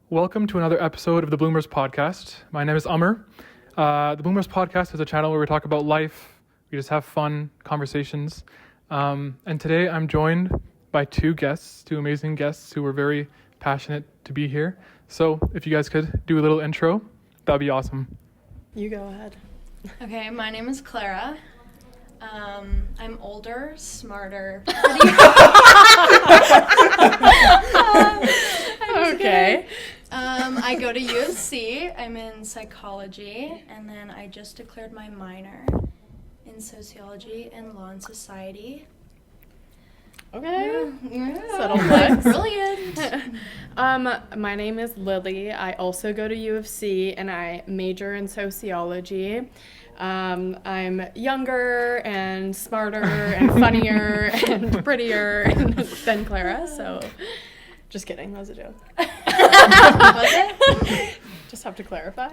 Welcome to another episode of the Bloomers Podcast. My name is Amr. The Bloomers Podcast is a channel where we talk about life. We just have fun conversations. And today I'm joined by two amazing guests who were very passionate to be here. So if you guys could do a little intro, that'd be awesome. You go ahead. Okay, my name is Clara. I'm older, smarter. Okay. I go to U of C. I'm in psychology, and then I just declared my minor in sociology and law and society. Okay. Yeah. Subtle flex. Brilliant. My name is Lily. I also go to U of C, and I major in sociology. I'm younger and smarter and funnier and prettier than Clara, so just kidding, that was a joke. Was it? Just have to clarify.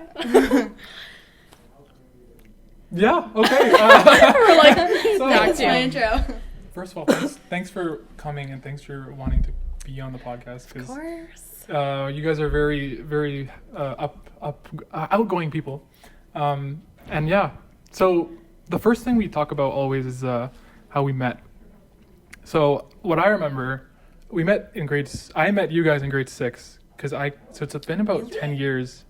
Yeah, okay. We're like, That's my intro. First of all, thanks for coming and thanks for wanting to be on the podcast. Of course. You guys are very, very outgoing people. And yeah, so the first thing we talk about always is how we met. So what I remember, we met in I met you guys in grade 6 so it's been about Really? 10 years.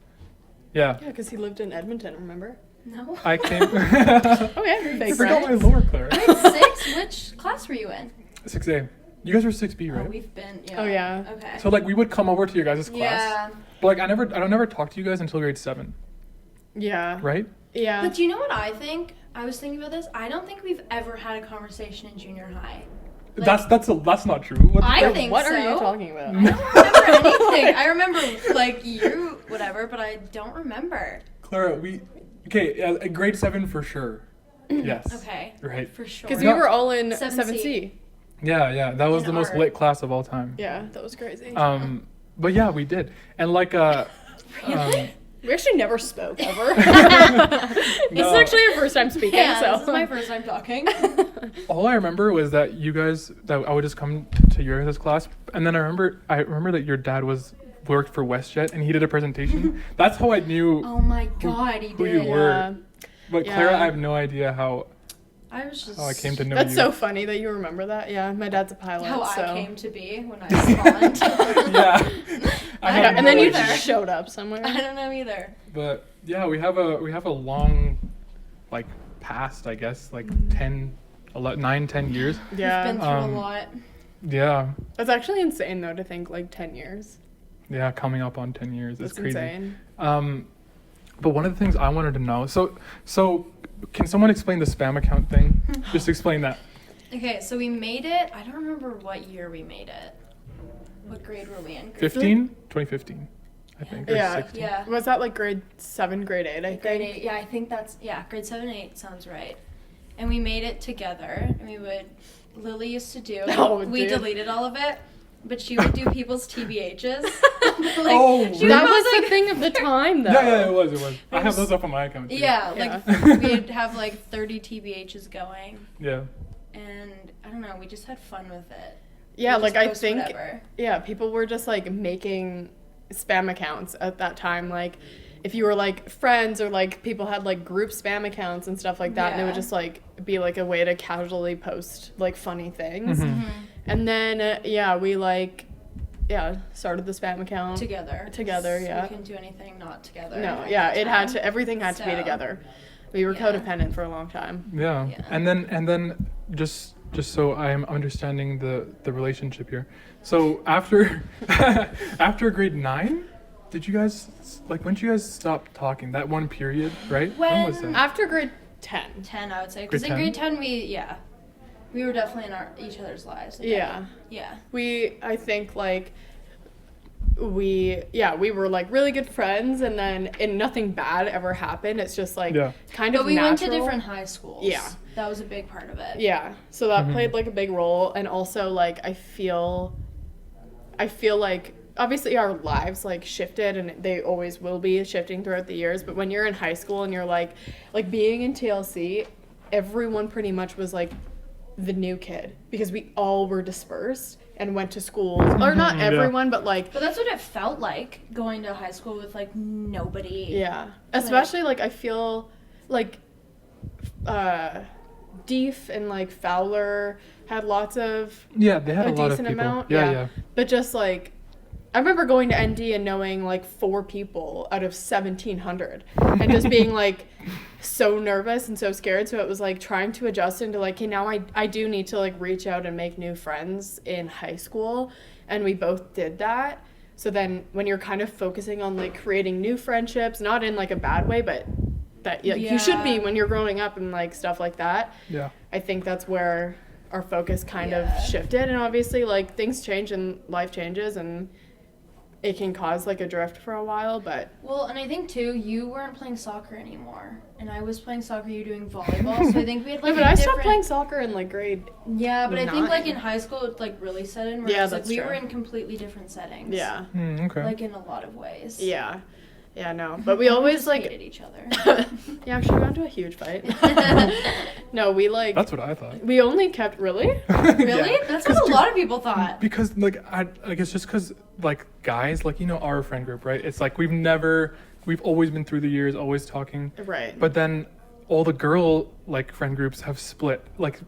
Yeah. Yeah, because he lived in Edmonton, remember? No. I came. Okay, I fake forgot my friends. lower Clara. Grade 6? Which class were you in? 6A. You guys were 6B, right? Oh, we've been, yeah. Oh, yeah. Okay. So like we would come over to your guys' class. Yeah. But like I don't never talk to you guys until grade 7, Yeah. right? Yeah. But do you know what I think? I was thinking about this. I don't think we've ever had a conversation in junior high. Like, that's not true. What the I fuck? think What so. are you talking about? I don't remember anything. I remember like you, whatever, but I don't remember. Clara, grade 7 for sure. Yes. Okay. Right. For sure. Because We're we were all in 7C. 7C. Yeah, that was In the most art. lit class of all time. Yeah, that was crazy. But yeah, we did. And like We actually never spoke ever. No. This is actually our first time speaking, Yeah, so. this is my first time talking. all I remember was that I would just come to your guys' class, and then I remember that your dad worked for WestJet and he did a presentation. That's how I knew Oh my god, he who did. you were. Yeah. But Yeah. Clara, I have no idea how I was just I came to know That's you. so funny that you remember that. Yeah, my dad's a pilot, how so. I came to be when I spawned. Yeah. I have don't And then no you either. idea. just showed up somewhere. I don't know either. But yeah, we have a long like past, I guess, like 9-10 years. Yeah. We've been through a lot. Yeah. That's actually insane, though, to think, like, 10 years. Yeah, coming up on 10 years. That's It's crazy. insane. But one of the things I wanted to know, so can someone explain the spam account thing? Just explain that. Okay, so we made it. I don't remember what year we made it. What grade were we in? Grade 2015, I think. Or Yeah. 16. Yeah. Was that, like, grade 7, grade 8, I think? Grade 8. Yeah, I think grade 7, 8 sounds right. And we made it together. And Lily used to do. Oh, we dude. deleted all of it, but she would do people's TBHs. Oh, she That would was post, the thing of the time, though. Yeah, it was. I have those up on my account too. Yeah, Yeah. like we'd have like 30 TBHs going. Yeah. And I don't know, we just had fun with it. Yeah, We like, just I post think, whatever. yeah, people were just, like, making spam accounts at that time. Like, if you were, like, friends or, like, people had, like, group spam accounts and stuff like that, and it would Yeah. just, like, be, like, a way to casually post, like, funny things. Mhm. And then, we, like, started the spam account. Together. Yeah. We couldn't do anything not together. No, at yeah, the it had time. to, everything had to be So, together. We were yeah. codependent for a long time. Yeah. Yeah. And then just so I am understanding the relationship here. So after grade 9, did you guys when did you guys stop talking? That one period, right? When was When- that? After grade 10. 10, I would say. Because Grade in 10? grade 10, we were definitely in each other's lives. Yeah. Yeah. I think, like, we were, like, really good friends, and nothing bad ever happened. It's just, like, Yeah. kind But of we natural. went to different high schools. Yeah. That was a big part of it. Yeah, so that Mhm. played, like, a big role, and also, like, I feel like obviously our lives, like, shifted, and they always will be shifting throughout the years, but when you're in high school and you're, like being in TLC, everyone pretty much was, like, the new kid, because we all were dispersed, and went to schools, or not everyone, but like, But that's what it felt like going to high school with like nobody. yeah, especially like I feel like Deef and like Fowler had lots of they had a lot of decent people. amount, Yeah. but just like I remember going to ND and knowing like 4 people out of 1,700 and just being like so nervous and so scared. So it was like trying to adjust into like, hey, now I do need to like reach out and make new friends in high school. And we both did that. So then when you're kind of focusing on like creating new friendships, not in like a bad way, but that like, you should be when you're growing up and like stuff like that. Yeah. I think that's where our focus kind of shifted. And obviously like things change and life changes and it can cause like a drift for a while, but Well, and I think too, you weren't playing soccer anymore, and I was playing soccer. You were doing volleyball, so I think we had like. but I stopped playing soccer in like grade. Yeah, but I think like 9. in high school it like really set in. Yeah, Whereas, that's like, we true. were in completely different settings. Yeah, Okay. Like in a lot of ways. yeah, no. But we always just like hated each other. yeah, actually we got into a huge fight. No, we like That's what I thought. we only kept really. Really? Yeah. That's what a lot of people thought. Because like I like it's just because like guys like our friend group, right? It's like we've always been through the years always talking, Right. but then all the girl like friend groups have split. Like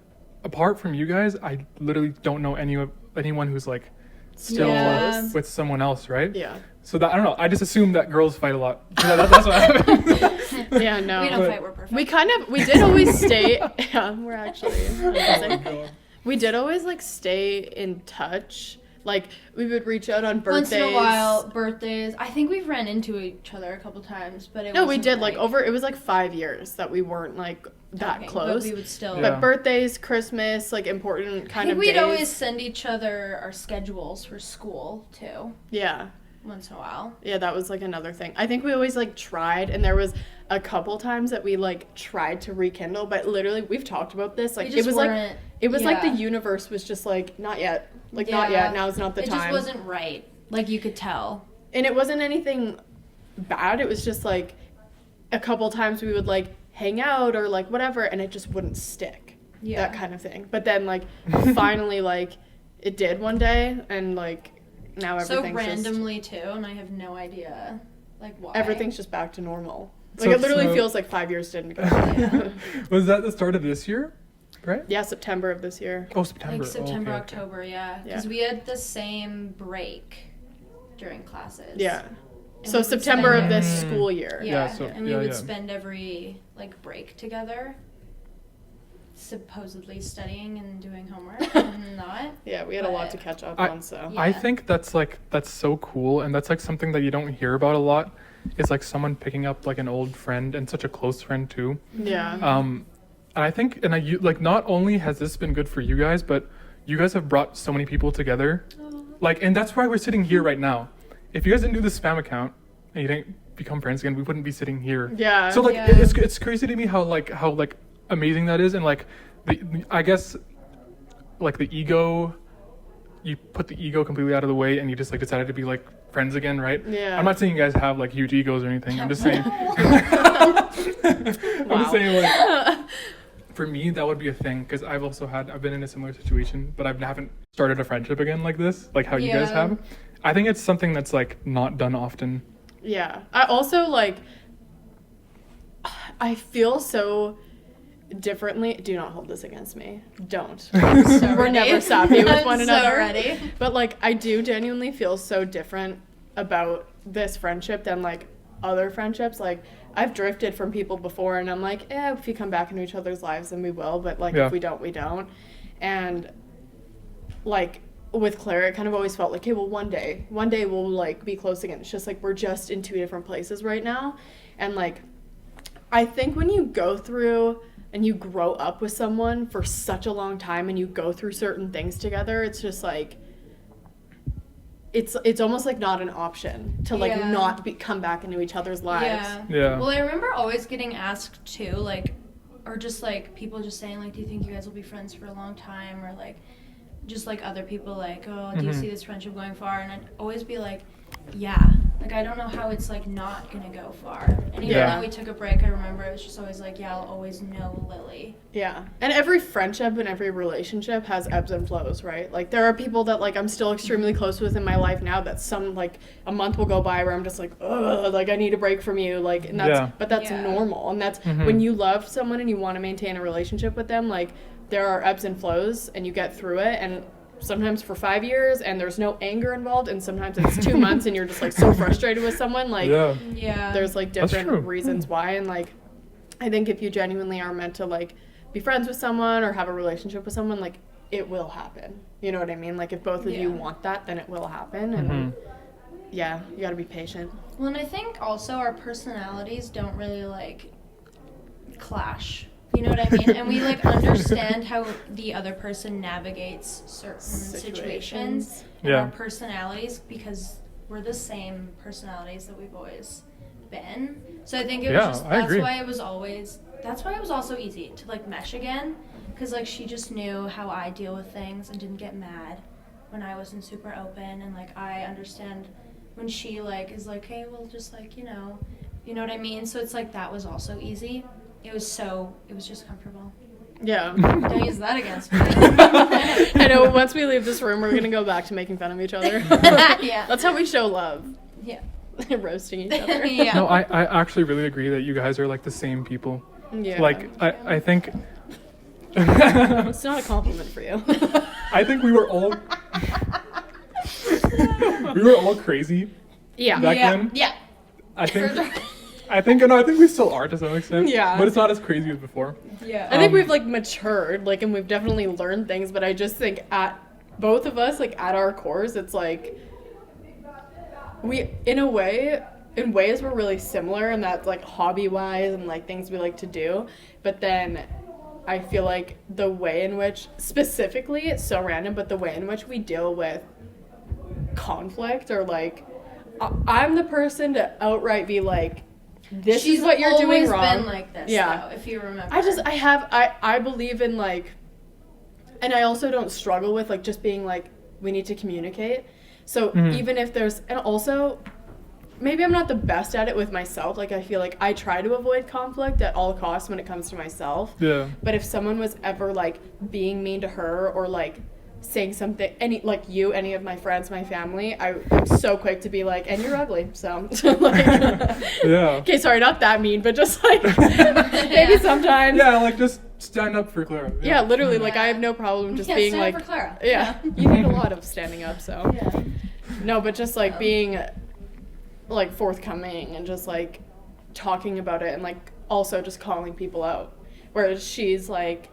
apart from you guys, I literally don't know anyone who's like still Yeah. with someone else, right? Yeah. So that I don't know. I just assume that girls fight a lot. That's what happens. Yeah, no. We don't But- fight. We're perfect. We did always stay. Yeah, we're actually. Oh my God. We did always like stay in touch. Like we would reach out on Once birthdays. in a while, birthdays. I think we've ran into each other a couple times, but it No, we wasn't, did like over. It was like 5 years that we weren't like that talking, close. But we would still. Yeah. But birthdays, Christmas, like important I kind think of we'd days. always send each other our schedules for school too, Yeah. once in a while. Yeah, that was like another thing. I think we always like tried, and there was a couple times that we like tried to rekindle, but literally we've talked about this. Like We it just was like weren't- it was like the yeah. universe was just like not yet, like not yet. Now's not the it time. It just wasn't right. Like you could tell. And it wasn't anything bad. It was just like a couple times we would like hang out or like whatever, and it just wouldn't stick. Yeah. That kind of thing. But then like finally like it did one day, and like now So everything's randomly too, and I have no idea like why. everything's just back to normal. So Like it literally it's, feels like 5 years didn't go. Was that the start of this year? Right? Yeah, September of this year. Oh, September. like September, Oh, okay. October, yeah. Yeah. Because we had the same break during classes. Yeah. And So we would September spend of this Mm. school year. Yeah, Yeah, so- and we yeah, would yeah. spend every like break together, supposedly studying and doing homework, and not. Yeah, we had a lot to But- catch up I- on, so. Yeah. I think that's so cool, and that's like something that you don't hear about a lot. Is like someone picking up like an old friend and such a close friend too. Yeah. And I think, like not only has this been good for you guys, but you guys have brought so many people together. Like, and that's why we're sitting here right now. If you guys didn't do the spam account and you didn't become friends again, we wouldn't be sitting here. Yeah. So like, Yeah. it's crazy to me how amazing that is, and like I guess like the ego, you put the ego completely out of the way, and you just like decided to be like friends again, right? Yeah. I'm not saying you guys have like huge egos or anything. I'm just saying. Wow. I'm just saying like. For me, that would be a thing because I've been in a similar situation, but I haven't started a friendship again like this, like how you guys Yeah. have. I think it's something that's like not done often. Yeah. I also like I feel so differently. Do not hold this against me. Don't. I'm so We're ready. never sappy with I'm one so another. ready. But like I do genuinely feel so different about this friendship than like other friendships. Like I've drifted from people before, and I'm like, if we come back into each other's lives, then we will. But like Yeah. if we don't, we don't. And like with Clara, it kind of always felt like, okay, well, one day we'll like be close again. It's just like we're just in 2 different places right now. And like I think when you go through and you grow up with someone for such a long time and you go through certain things together, it's just like it's almost like not an option to like Yeah. not come back into each other's lives. Yeah. Yeah. Well, I remember always getting asked too, like, or just like people just saying like, do you think you guys will be friends for a long time, or like, just like other people like, oh, do you Mhm. see this friendship going far? And I'd always be like, yeah. Like, I don't know how it's, like, not gonna go far. And even Yeah. though we took a break, I remember it was just always like, yeah, I'll always know Lily. Yeah. And every friendship and every relationship has ebbs and flows, right? Like, there are people that, like, I'm still extremely close with in my life now that some, like, a month will go by where I'm just like, ugh, like, I need a break from you. Like, and that's, but that's normal. And that's when you love someone and you want to maintain a relationship with them, like, there are ebbs and flows and you get through it. And sometimes for 5 years and there's no anger involved, and sometimes it's 2 months and you're just, like, so frustrated with someone. Like, there's, like, different reasons why. And, like, I think if you genuinely are meant to, like, be friends with someone or have a relationship with someone, like, it will happen. You know what I mean? Like, if both of you want that, then it will happen. And yeah, you gotta be patient. Well, and I think also our personalities don't really, like, clash. You know what I mean? And we, like, understand how the other person navigates certain situations and our personalities, because we're the same personalities that we've always been. So I think it was just, that's why it was also easy to, like, mesh again, because, like, she just knew how I deal with things and didn't get mad when I wasn't super open, and, like, I understand when she, like, is like, hey, well, just, like, you know what I mean? So it's like, that was also easy. It was just comfortable. Yeah. Don't use that against me. I know, once we leave this room, we're gonna go back to making fun of each other. Yeah. That's how we show love. Yeah. Roasting each other. Yeah. No, I actually really agree that you guys are, like, the same people. Yeah. Like, I think... It's not a compliment for you. I think we were all crazy back then. Yeah. I think we still are to some extent. Yeah. But it's not as crazy as before. Yeah. I think we've, like, matured, like, and we've definitely learned things, but I just think at both of us, like, at our cores, it's like we, in ways we're really similar, and that's, like, hobby-wise and, like, things we like to do, but then I feel like the way in which, specifically, it's so random, but the way in which we deal with conflict, or, like, I'm the person to outright be like, this is what you're doing wrong. She's always been like this, though, if you remember. I believe in, like, and I also don't struggle with, like, just being like, we need to communicate. So even if there's, and also, maybe I'm not the best at it with myself. Like, I feel like I try to avoid conflict at all costs when it comes to myself. Yeah. But if someone was ever, like, being mean to her, or, like, saying something, any of my friends, my family, I'm so quick to be like, and you're ugly, so, like, yeah. Okay, sorry, not that mean, but just, like, maybe sometimes. Yeah, like, just stand up for Clara. Yeah, literally, like, I have no problem just being like, stand up for Clara. Yeah, you need a lot of standing up, so. Yeah. No, but just, like, being, like, forthcoming and just, like, talking about it, and, like, also just calling people out, whereas she's, like,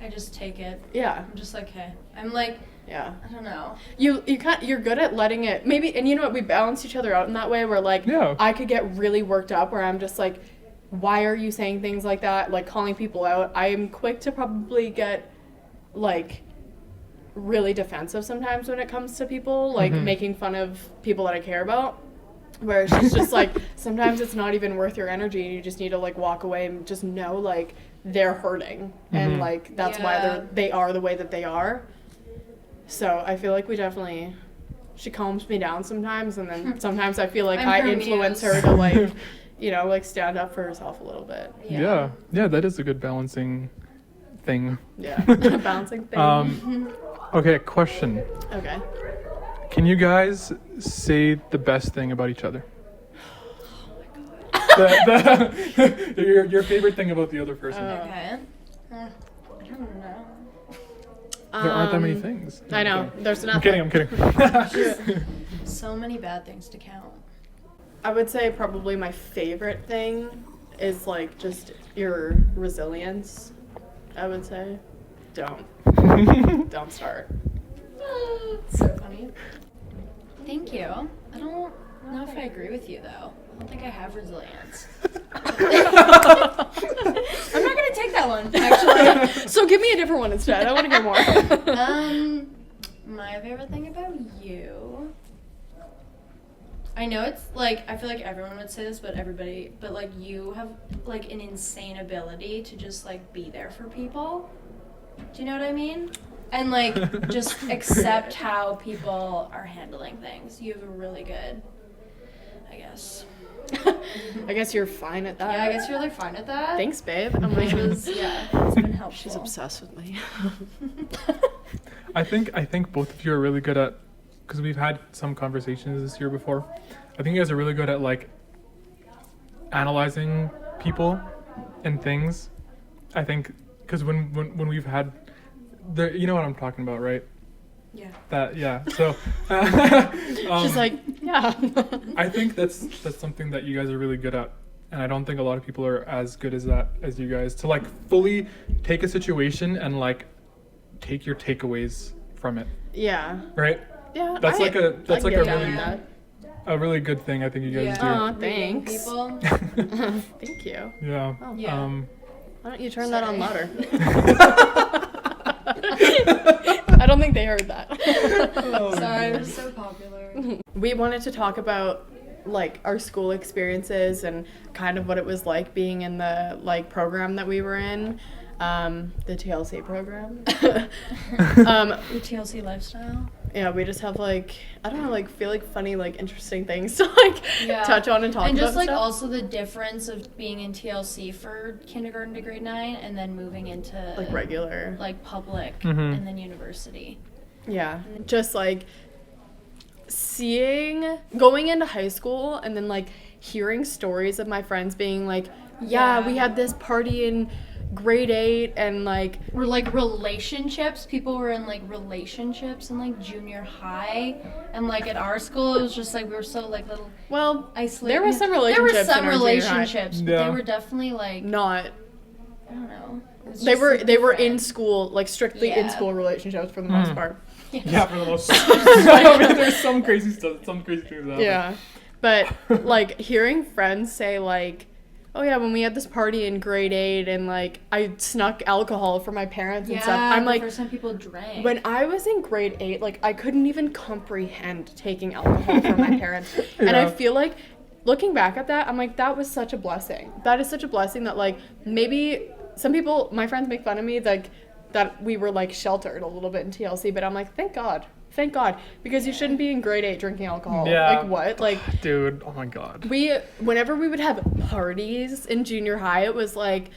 I just take it. Yeah. I'm just like, hey. I'm like, yeah. I don't know. You're good at letting it, maybe, and you know what, we balance each other out in that way, where, like, I could get really worked up, where I'm just like, why are you saying things like that? Like, calling people out. I am quick to probably get, like, really defensive sometimes when it comes to people, like, making fun of people that I care about. Where she's just like, sometimes it's not even worth your energy, and you just need to, like, walk away and just know, like, they're hurting, and, like, that's why they are the way that they are. So I feel like she calms me down sometimes, and then sometimes I feel like I influence her to, like, you know, like, stand up for herself a little bit. Yeah, that is a good balancing thing. Yeah, balancing thing. Okay, question. Okay. Can you guys say the best thing about each other? Your favorite thing about the other person. Okay. I don't know. There aren't that many things. I know. There's nothing. I'm kidding. So many bad things to count. I would say probably my favorite thing is, like, just your resilience. I would say. Don't start. So funny. Thank you. I don't know if I agree with you, though. I don't think I have resilience. I'm not going to take that one, actually. So give me a different one instead. I want to hear more. My favorite thing about you... I know it's, like, I feel like everyone would say this, but like, you have, like, an insane ability to just, like, be there for people. Do you know what I mean? and like just accept how people are handling things. You have a really good, I guess. I guess you're fine at that. Yeah, I guess you're like fine at that. Thanks, babe. I'm like, It's been helpful. she's obsessed with me. I think both of you are really good at, because we've had some conversations this year before. I think you guys are really good at like analyzing people and things. I think because when we've had the, you know what I'm talking about, right? Yeah. That, yeah. So She's like, yeah. I think that's something that you guys are really good at, and I don't think a lot of people are as good as that as you guys, to like fully take a situation and like take your takeaways from it. Yeah. Right? Yeah. That's like a that. really good thing I think you guys Aw, do. thanks. People. Thank you. Yeah. Oh. Yeah. Why don't you turn that on Sorry. louder? I don't think they heard that. Sorry, we're so popular. We wanted to talk about like our school experiences and kind of what it was like being in the like program that we were in, the TLC program. The TLC lifestyle. Yeah, we just have like, I don't know, like feel like funny, like interesting things to like touch on and talk about. And just like stuff. also the difference of being in TLC for kindergarten to grade 9 and then moving into like regular. like public Mhm. and then university. Yeah, just like going into high school and then like hearing stories of my friends being like, yeah, we had this party in grade 8 and like Or like relationships. People were in like relationships in like junior high, and like at our school it was just like we were so like little isolated. there were some relationships. There were some in our junior high. relationships, but Yeah. they were definitely like Not. I don't know. It was They just, were like, they were in different. school, like strictly in Yeah. school relationships for the most part. Yeah, for the most part. I mean, there's some crazy stuff, some crazy things that happen. Yeah, but like hearing friends say like, oh yeah, when we had this party in grade 8 and like I snuck alcohol from my parents and stuff. I'm the like, first time people drank. when I was in grade 8, like I couldn't even comprehend taking alcohol from my parents. And I Yeah. feel like looking back at that, I'm like, that was such a blessing. That is such a blessing that like maybe some people, my friends make fun of me like that we were like sheltered a little bit in TLC, but I'm like, thank God, because you shouldn't be in grade 8 drinking alcohol. Yeah. Like what? Like Dude, oh my god. whenever we would have parties in junior high, it was like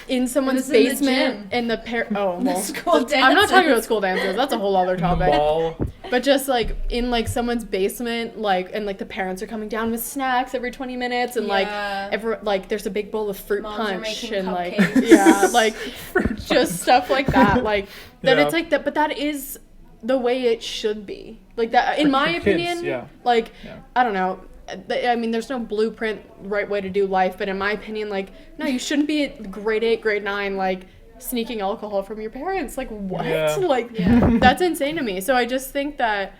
in someone's in the basement gym. and School I'm not dances. talking about school dances. That's a whole other In the topic. mall. But just like in like someone's basement, like and like the parents are coming down with snacks every 20 minutes, and Yeah. like there's a big bowl of fruit Moms are punch making and like cupcakes. yeah, like just stuff like that. Like that Yeah. it's like that, but that is the way it should be. Like that, in For my kids, opinion. yeah. Like Yeah. I don't know. I mean, there's no blueprint right way to do life, but in my opinion, like no, you shouldn't be at grade 8, grade 9, like sneaking alcohol from your parents. Like what? Yeah. Like Yeah. that's insane to me. So I just think that,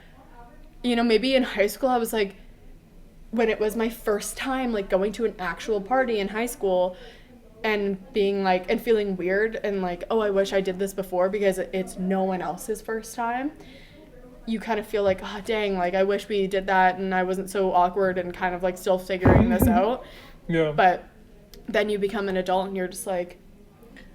you know, maybe in high school I was like, when it was my first time like going to an actual party in high school and being like and feeling weird and like, oh, I wish I did this before because it's no one else's first time. You kind of feel like, oh dang, like I wish we did that and I wasn't so awkward and kind of like still figuring this out. Yeah. But then you become an adult and you're just like,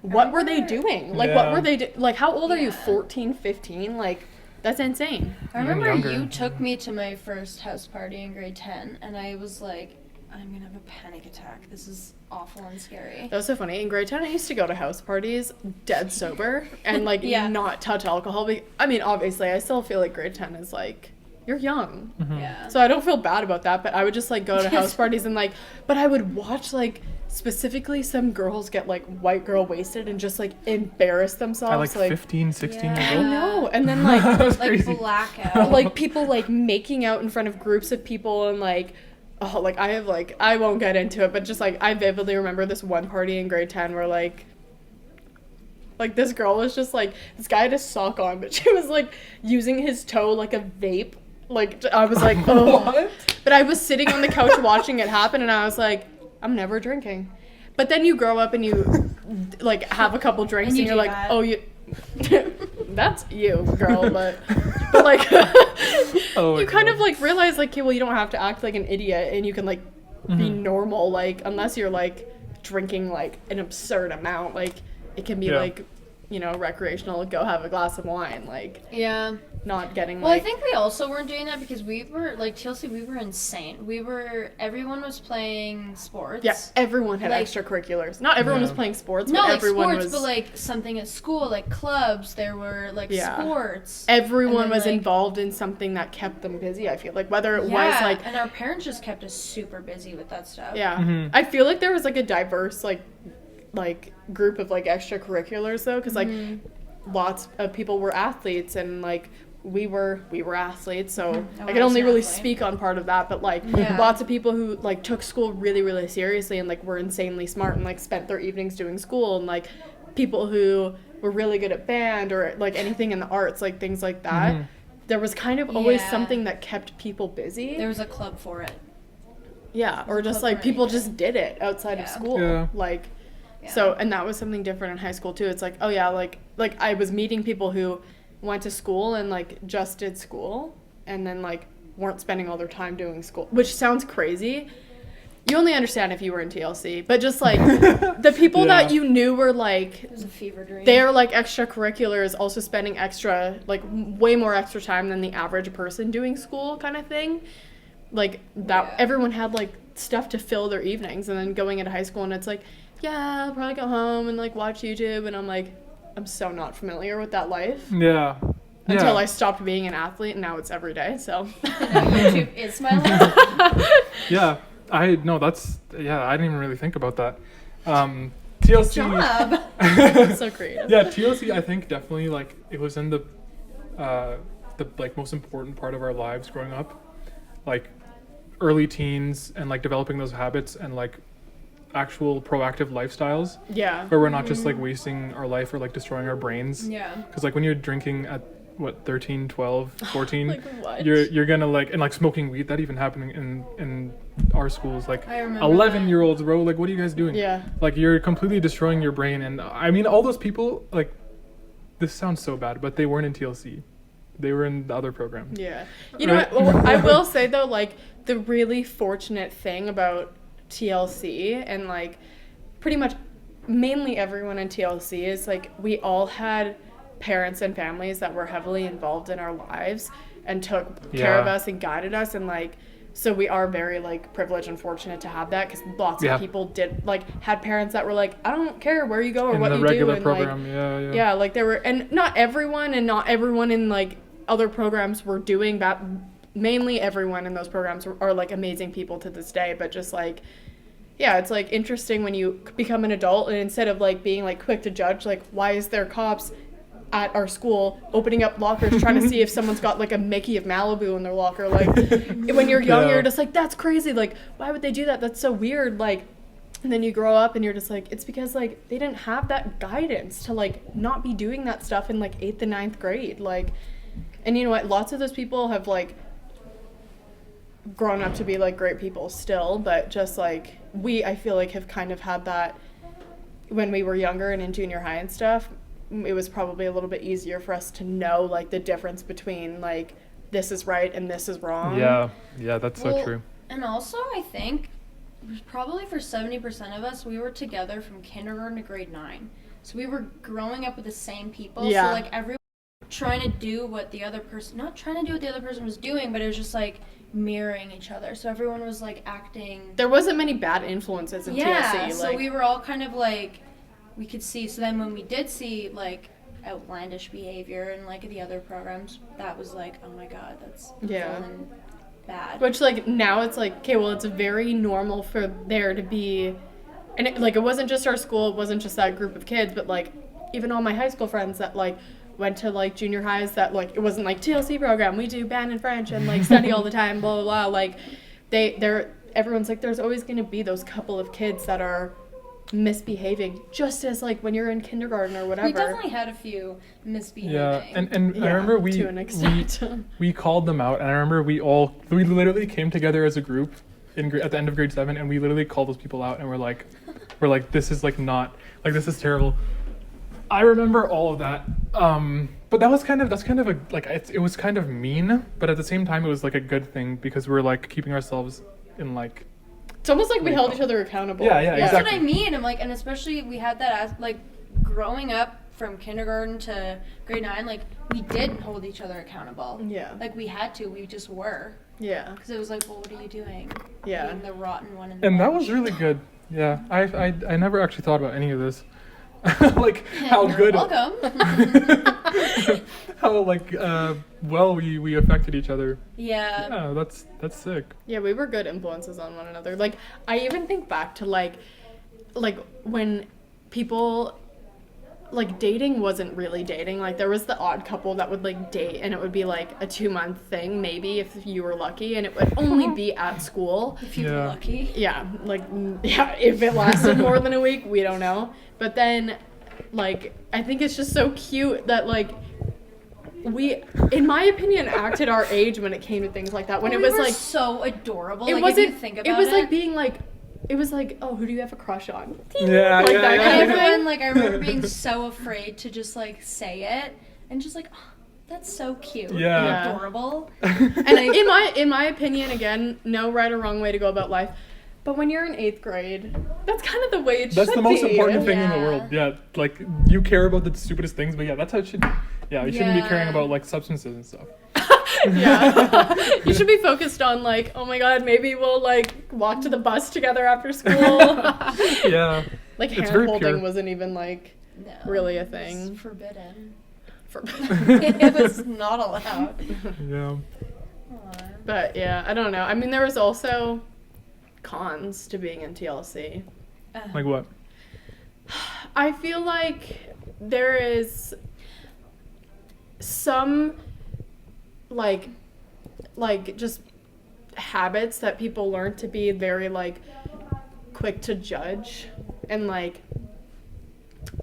what were they doing? Like Yeah. what were they like how old are you? Yeah. 14, 15? Like that's insane. I Even remember younger. you took me to my first house party in grade 10, and I was like, I'm gonna have a panic attack. This is awful and scary. That was so funny. In grade 10, I used to go to house parties dead sober and like Yeah. not touch alcohol. I mean, obviously, I still feel like grade 10 is like, you're young. Mhm. Yeah. So I don't feel bad about that, but I would just like go to house parties and like, but I would watch like specifically some girls get like white girl wasted and just like embarrass themselves. At like 15, 16 Yeah. years I old. know. And then like, That was Like crazy. blackout. like people like making out in front of groups of people and like, oh, like I won't get into it, but just like I vividly remember this one party in grade 10 where like this girl was just like, this guy had a sock on, but she was like using his toe like a vape. Like I was like, oh. What? But I was sitting on the couch watching it happen and I was like, I'm never drinking. But then you grow up and you like have a couple drinks And and, you you're do like, that. oh, you that's you, girl, but like Oh, you kind God. of like realize like, okay, well, you don't have to act like an idiot and you can like be normal, like unless you're like drinking like an absurd amount, like it can be Yeah. like recreational, go have a glass of wine, like Yeah. not getting Well, I think we also weren't doing that because we were, like, TLC, we were insane. Everyone was playing sports. yeah, everyone had like- extracurriculars. Not everyone was playing sports, Not but like everyone sports, was. but like something at school, like clubs. There were like Yeah. sports. Everyone And then, was like- involved in something that kept them busy. I feel like whether it was like and our parents just kept us super busy with that stuff. yeah, Mhm. I feel like there was like a diverse like group of like extracurriculars though, because like lots of people were athletes and like we were athletes, so I can only really speak on part of that, but like Yeah. lots of people who like took school really really seriously and like were insanely smart and like spent their evenings doing school, and like people who were really good at band or like anything in the arts, like things like that. Mhm. There was kind of always Yeah. something that kept people busy. There was a club for it. Yeah, or just club like for people anything. just did it outside of Yeah. school. Yeah. Like Yeah. so, and that was something different in high school too. It's like, oh yeah, like I was meeting people who went to school and like just did school and then like weren't spending all their time doing school, which sounds crazy. You only understand if you were in TLC, but just like the people Yeah. that you knew were like It was a fever dream. they're like extracurriculars, also spending extra, like way more extra time than the average person doing school kind of thing. Like that, Yeah. everyone had like stuff to fill their evenings, and then going into high school, and it's like, yeah, I'll probably go home and like watch YouTube, and I'm like, I'm so not familiar with that life Yeah. until Yeah. I stopped being an athlete, and now it's every day. So Now YouTube is my life. Yeah. I didn't even really think about that. TLC. Job. so creative. Yeah, TLC, I think definitely like it was in the like most important part of our lives growing up, like early teens and like developing those habits and like actual proactive lifestyles Yeah. where we're not just like wasting our life or like destroying our brains. Yeah. Because like when you're drinking at what 13, 12, 14, Like what? you're gonna like, and like smoking weed, that even happening in our schools, like I remember 11-year-olds, bro, like what are you guys doing? Yeah. Like you're completely destroying your brain. And I mean all those people, like, this sounds so bad, but they weren't in TLC, they were in the other program. Yeah. You know Right? what? Well, I will say though, like the really fortunate thing about TLC and like pretty much mainly everyone in TLC is like we all had parents and families that were heavily involved in our lives and took care of Yeah. us and guided us, and like so we are very like privileged and fortunate to have that, because lots Yeah. of people did like had parents that were like, I don't care where you go or In what the you do, regular and program, like yeah. like there were, and not everyone in like other programs were doing that. Mainly everyone in those programs are like amazing people to this day, but just like yeah, it's like interesting when you become an adult and instead of like being like quick to judge, like why is there cops at our school opening up lockers trying to see if someone's got like a Mickey of Malibu in their locker, like when you're young Yeah. you're just like, that's crazy, like why would they do that, that's so weird, like, and then you grow up and you're just like, it's because like they didn't have that guidance to like not be doing that stuff in like 8th and 9th grade, like, and you know what, lots of those people have like grown up to be like great people still, but just like I feel like have kind of had that when we were younger and in junior high and stuff. It was probably a little bit easier for us to know like the difference between like this is right and this is wrong. Yeah, that's so Well, true. And also, I think probably for 70% of us, we were together from kindergarten to grade 9. So we were growing up with the same people. Yeah. So like everyone trying to do what the other person, not trying to do what the other person was doing, but it was just like mirroring each other. So everyone was like acting. There wasn't many bad influences in Yeah. TLC. So Like we were all kind of like, we could see. So then when we did see like outlandish behavior in like the other programs, that was like, oh my god, that's Yeah. full-on bad. which like now it's like, okay, well it's very normal for there to be, and it wasn't just our school, it wasn't just that group of kids, but like even all my high school friends that like went to like junior highs that like it wasn't like TLC program, we do band and French and like study all the time, blah blah blah, like everyone's like, there's always going to be those couple of kids that are misbehaving, just as like when you're in kindergarten or whatever. We definitely had a few misbehaving. Yeah, and I Yeah, remember to an extent. we called them out, and I remember we literally came together as a group at the end of grade 7, and we literally called those people out, and we're like, this is like not, like this is terrible. I remember all of that, but that's kind of a like it was kind of mean, but at the same time it was like a good thing because we're like keeping ourselves in like. It's almost like we held each other accountable. Yeah, That's exactly. what I mean. I'm like, and especially we had that as like growing up from kindergarten to grade 9, like, we did hold each other accountable. Yeah. Like, we had to. We just were. Yeah. Because it was like, well, what are you doing? Yeah. Being the rotten one in the And that bunch. was really good. Yeah, I never actually thought about any of this. Like how You're good, welcome. how like well we affected each other. Yeah. Yeah, that's sick. Yeah, we were good influences on one another. Like, I even think back to like when people, like, dating wasn't really dating. Like, there was the odd couple that would like date, and it would be like a 2-month thing, maybe if you were lucky, and it would only be at school. If you were lucky. Yeah, like, yeah, if it lasted more than a week, we don't know. But then, like, I think it's just so cute that, like, we, in my opinion, acted our age when it came to things like that. When we it was were like so adorable. it Like, wasn't. if you think about it was like being like. It was like, oh, who do you have a crush on? Yeah, Like yeah, that yeah. kind And of everyone, thing. like, I remember being so afraid to just, like, say it. And just like, oh, that's so cute. Yeah. And adorable. And in my opinion, again, no right or wrong way to go about life. But when you're in 8th grade, that's kind of the way it should be. That's the most important thing in the Yeah. world. Yeah, like you care about the stupidest things, but yeah, that's how it should. Yeah, you shouldn't be caring Yeah. about like substances and stuff. Yeah. You should be focused on, like, oh my god, maybe we'll, like, walk to the bus together after school. Yeah. Like, It's very hand pure. holding wasn't even, like, No, really a it's thing. forbidden. For It was not allowed. Yeah. Aw. But yeah, I don't know. I mean, there was also cons to being in TLC. Like what? I feel like there is some like just habits that people learn to be very like quick to judge, and like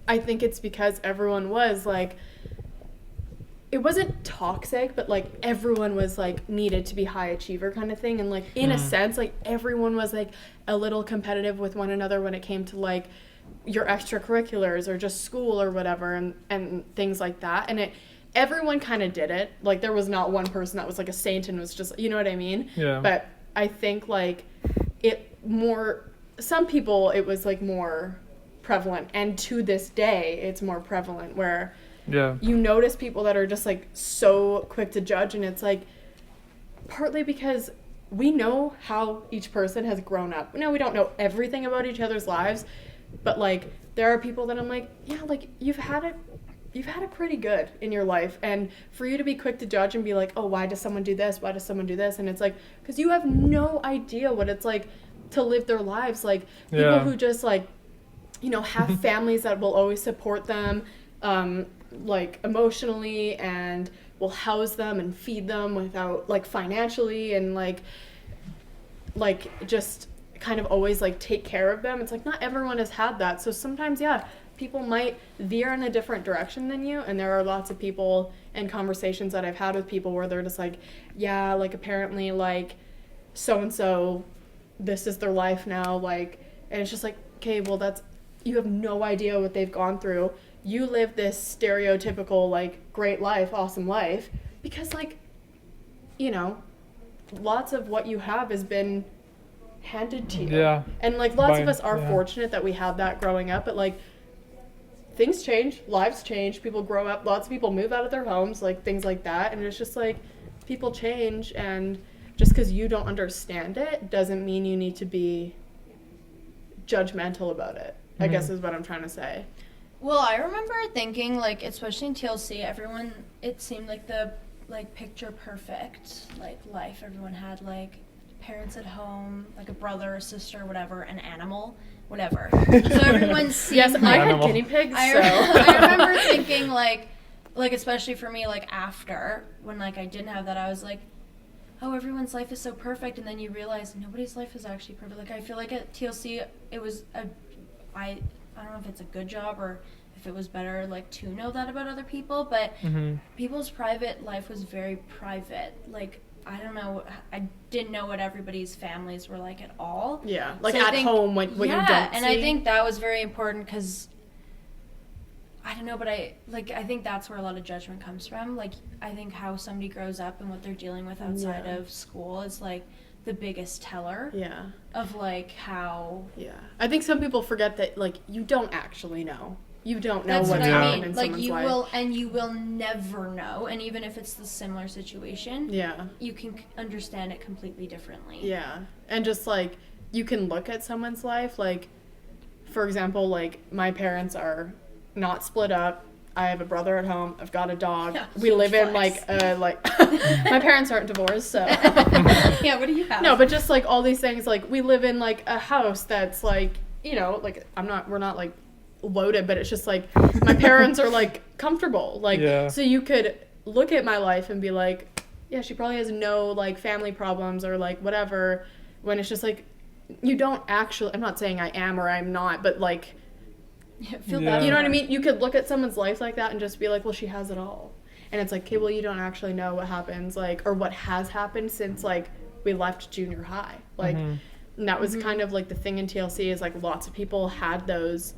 I think it's because everyone was like, it wasn't toxic, but like everyone was like needed to be high achiever kind of thing, and like in a sense like everyone was like a little competitive with one another when it came to like your extracurriculars or just school or whatever, and things like that, and everyone kind of did it. Like, there was not one person that was like a saint and was just, you know what I mean? Yeah. But I think like some people it was like more prevalent, and to this day it's more prevalent, where Yeah. you notice people that are just like so quick to judge, and it's like partly because we know how each person has grown up. No, we don't know everything about each other's lives, but like there are people that I'm like, yeah, like you've had it pretty good in your life, and for you to be quick to judge and be like, oh, why does someone do this? Why does someone do this? And it's like, because you have no idea what it's like to live their lives. Like people who just like, you know, have families that will always support them, like emotionally, and will house them and feed them without like financially, and like just kind of always like take care of them. It's like not everyone has had that. So sometimes, yeah, people might veer in a different direction than you, and there are lots of people and conversations that I've had with people where they're just like, yeah, like apparently like so and so, this is their life now, like, and it's just like, okay, well you have no idea what they've gone through. You live this stereotypical like great life, awesome life, because like, you know, lots of what you have has been handed to you. Yeah. And like lots of By- us are yeah. fortunate that we have that growing up, but like things change, lives change, people grow up, lots of people move out of their homes, like things like that, and it's just like people change, and just because you don't understand it doesn't mean you need to be judgmental about it, I guess is what I'm trying to say. Well, I remember thinking, like, especially in TLC, everyone, it seemed like the, like, picture perfect, like, life. Everyone had, like, parents at home, like a brother or sister, whatever, an animal, whatever. So everyone seemed Yes, like... I had Animal. guinea pigs, I so... remember thinking, like, especially for me, like, after, when, like, I didn't have that, I was like, oh, everyone's life is so perfect, and then you realize nobody's life is actually perfect. Like, I feel like at TLC, it was I don't know if it's a good job or if it was better, like, to know that about other people, but people's private life was very private. Like, I don't know, I didn't know what everybody's families were like at all. Yeah, like So I at think- home, what you don't Yeah, and I see. think that was very important because, I don't know, but I think that's where a lot of judgment comes from. Like, I think how somebody grows up and what they're dealing with outside Yeah. of school is, like, the biggest teller Yeah. of, like, how... Yeah. I think some people forget that, like, you don't actually know. you don't know That's what's what I happened mean. in Like someone's you life. will, and you will never know. And even if it's the similar situation, Yeah. you can understand it completely differently. Yeah. And just like you can look at someone's life, like for example, like my parents are not split up. I have a brother at home. I've got a dog. Yeah, we live in flex. my parents aren't divorced, so Yeah, what do you have? no, but just like all these things, like we live in like a house that's like, you know, like we're not like loaded, but it's just like my parents are like comfortable, like Yeah. so you could look at my life and be like, yeah, she probably has no like family problems or like whatever, when it's just like you don't actually, I'm not saying I am or I'm not, but like Feel Yeah. bad. you know what I for her. mean? You could look at someone's life like that and just be like, well, she has it all. And it's like, okay, well, you don't actually know what happens, like, or what has happened since, like, we left junior high. Like, Mhm. and that was kind of, like, the thing in TLC is, like, lots of people had those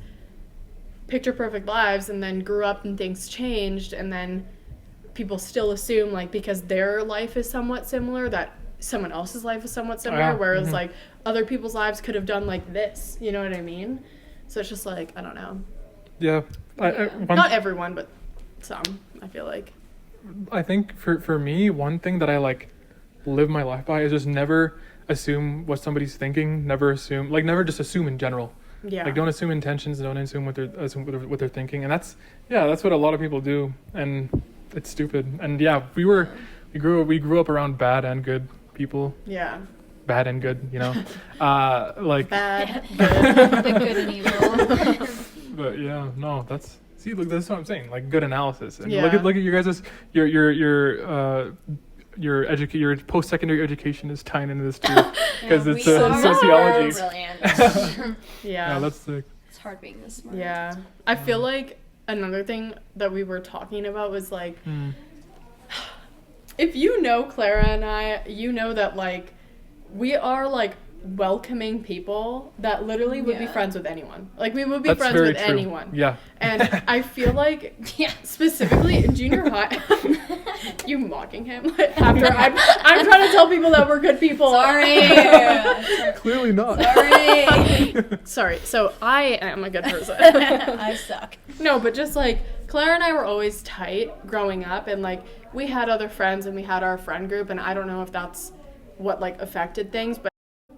picture-perfect lives and then grew up and things changed, and then people still assume, like, because their life is somewhat similar, that someone else's life is somewhat similar, yeah. whereas, Mhm. like, other people's lives could have done, like, this. You know what I mean? So it's just, like, I don't know. Yeah. Not everyone, but some, I feel like. I think for me, one thing that I like live my life by is just never assume what somebody's thinking. Never just assume in general. Yeah. Like don't assume intentions. Don't assume what they're thinking. And that's what a lot of people do, and it's stupid. And yeah, we grew up around bad and good people. Yeah. Bad and good, you know. Like. Bad. The good and evil. But yeah, no, that's that's what I'm saying. Like good analysis, and Yeah. look at your guys' your post-secondary education is tying into this too, because it's we are sociology. Brilliant. Yeah, that's sick. It's hard being this smart. Yeah. I feel like another thing that we were talking about was like, if you know Clara and I, you know that like we are like welcoming people that literally would be Yeah. friends with anyone. Like we would be That's friends very with true. anyone. Yeah. And I feel like Yeah. specifically in junior high, you mocking him after I'm trying to tell people that we're good people. Sorry. Clearly not. Sorry. Sorry. So I am a good person. I suck. No, but just like Clara and I were always tight growing up, and like we had other friends and we had our friend group, and I don't know if that's what like affected things, but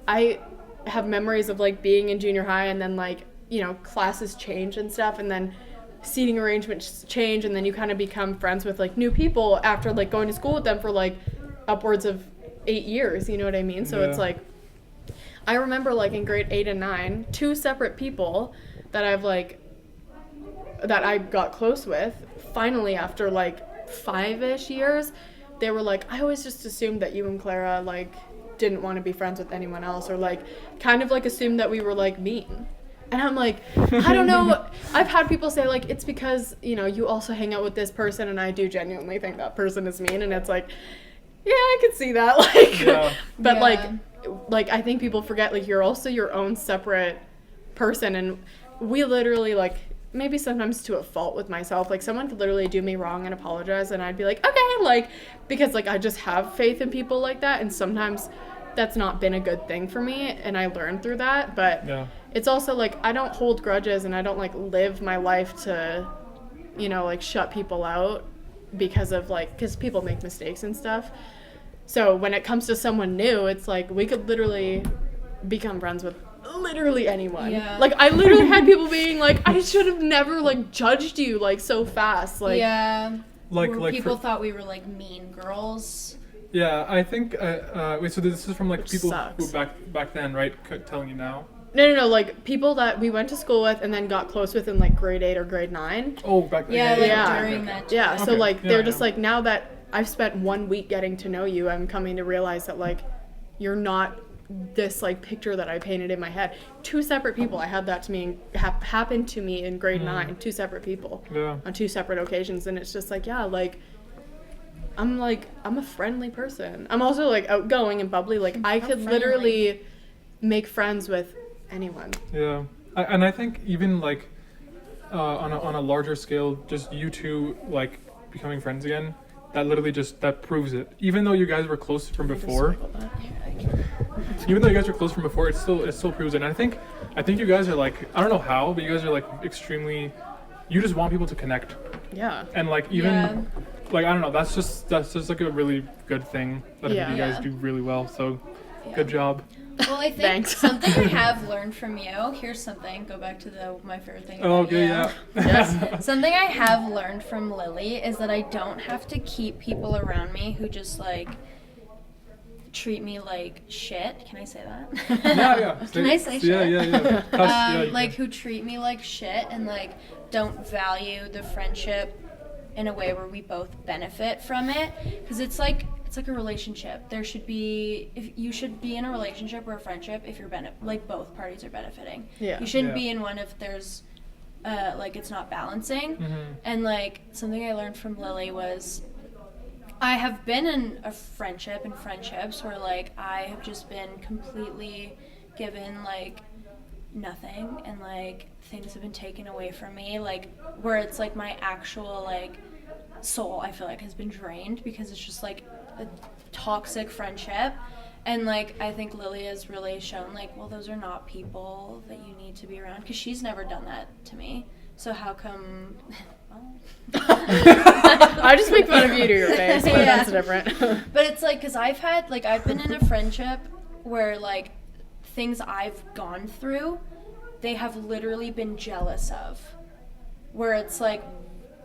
I have memories of like being in junior high and then like, you know, classes change and stuff, and then seating arrangements change, and then you kind of become friends with like new people after like going to school with them for like upwards of 8 years, you know what I mean? So Yeah. it's like I remember like in grade 8 and 9, two separate people that I got close with, finally after like 5-ish years, they were like, I always just assumed that you and Clara like didn't want to be friends with anyone else, or like kind of like assumed that we were like mean. And I'm like, I don't know. I've had people say like, it's because, you know, you also hang out with this person, and I do genuinely think that person is mean, and it's like, yeah, I could see that. Like, Yeah. but Yeah. like I think people forget like you're also your own separate person, and we literally like, maybe sometimes to a fault with myself, like someone could literally do me wrong and apologize, and I'd be like, okay, like, because like I just have faith in people like that, and sometimes that's not been a good thing for me, and I learned through that. But Yeah. it's also like I don't hold grudges, and I don't like live my life to, you know, like shut people out because of like, because people make mistakes and stuff. So when it comes to someone new, it's like we could literally become friends with literally anyone. Yeah. Like I literally had people being like, I should have never like judged you like so fast. Like yeah. Like Where like people for, thought we were like mean girls. yeah, I think wait, so this is from like Which people sucks. who back then, right? Telling you now. no, like people that we went to school with and then got close with in like grade 8 or grade 9. Oh, back then. Yeah, like Yeah. during that. Yeah, time. so Okay. like Yeah, they're yeah. just like, now that I've spent 1 week getting to know you, I'm coming to realize that like you're not this like picture that I painted in my head. Two separate people. I had that to me happen to me in grade 9. Two separate people Yeah. on 2 separate occasions, and it's just like, yeah, like I'm a friendly person. I'm also like outgoing and bubbly. Like I could friendly. literally make friends with anyone. Yeah, and I think even like on a larger scale, just you two like becoming friends again, that proves it. Even though you guys were close from before, it still proves it. And I think you guys are like, I don't know how, but you guys are like extremely you just want people to connect. Yeah. And like even Yeah. like I don't know, that's just like a really good thing that Yeah. you guys Yeah. do really well. So good job. Well, I think Thanks. something I have learned from you. Here's something. Go back to my favorite thing. Oh, about okay, you. yeah. Yes. Something I have learned from Lily is that I don't have to keep people around me who just like treat me like shit. Can I say that? Yeah. Can I say Yeah, shit? yeah. Cuss, yeah, you Like can. who treat me like shit and like don't value the friendship in a way where we both benefit from it, because it's like a relationship. There should be, if you should be in a relationship or a friendship if you're like both parties are benefiting. Yeah. You shouldn't Yeah. be in one if there's like it's not balancing. Mhm. And like something I learned from Lily was I have been in a friendship and friendships where like I have just been completely given like nothing, and like things have been taken away from me, like where it's like my actual like soul I feel like has been drained because it's just like a toxic friendship. And like I think Lily has really shown like, well, those are not people that you need to be around, because she's never done that to me, so how come I just make fun of you to your face, but Yeah. that's different. But it's like, because I've been in a friendship where like things I've gone through, they have literally been jealous of, where it's like,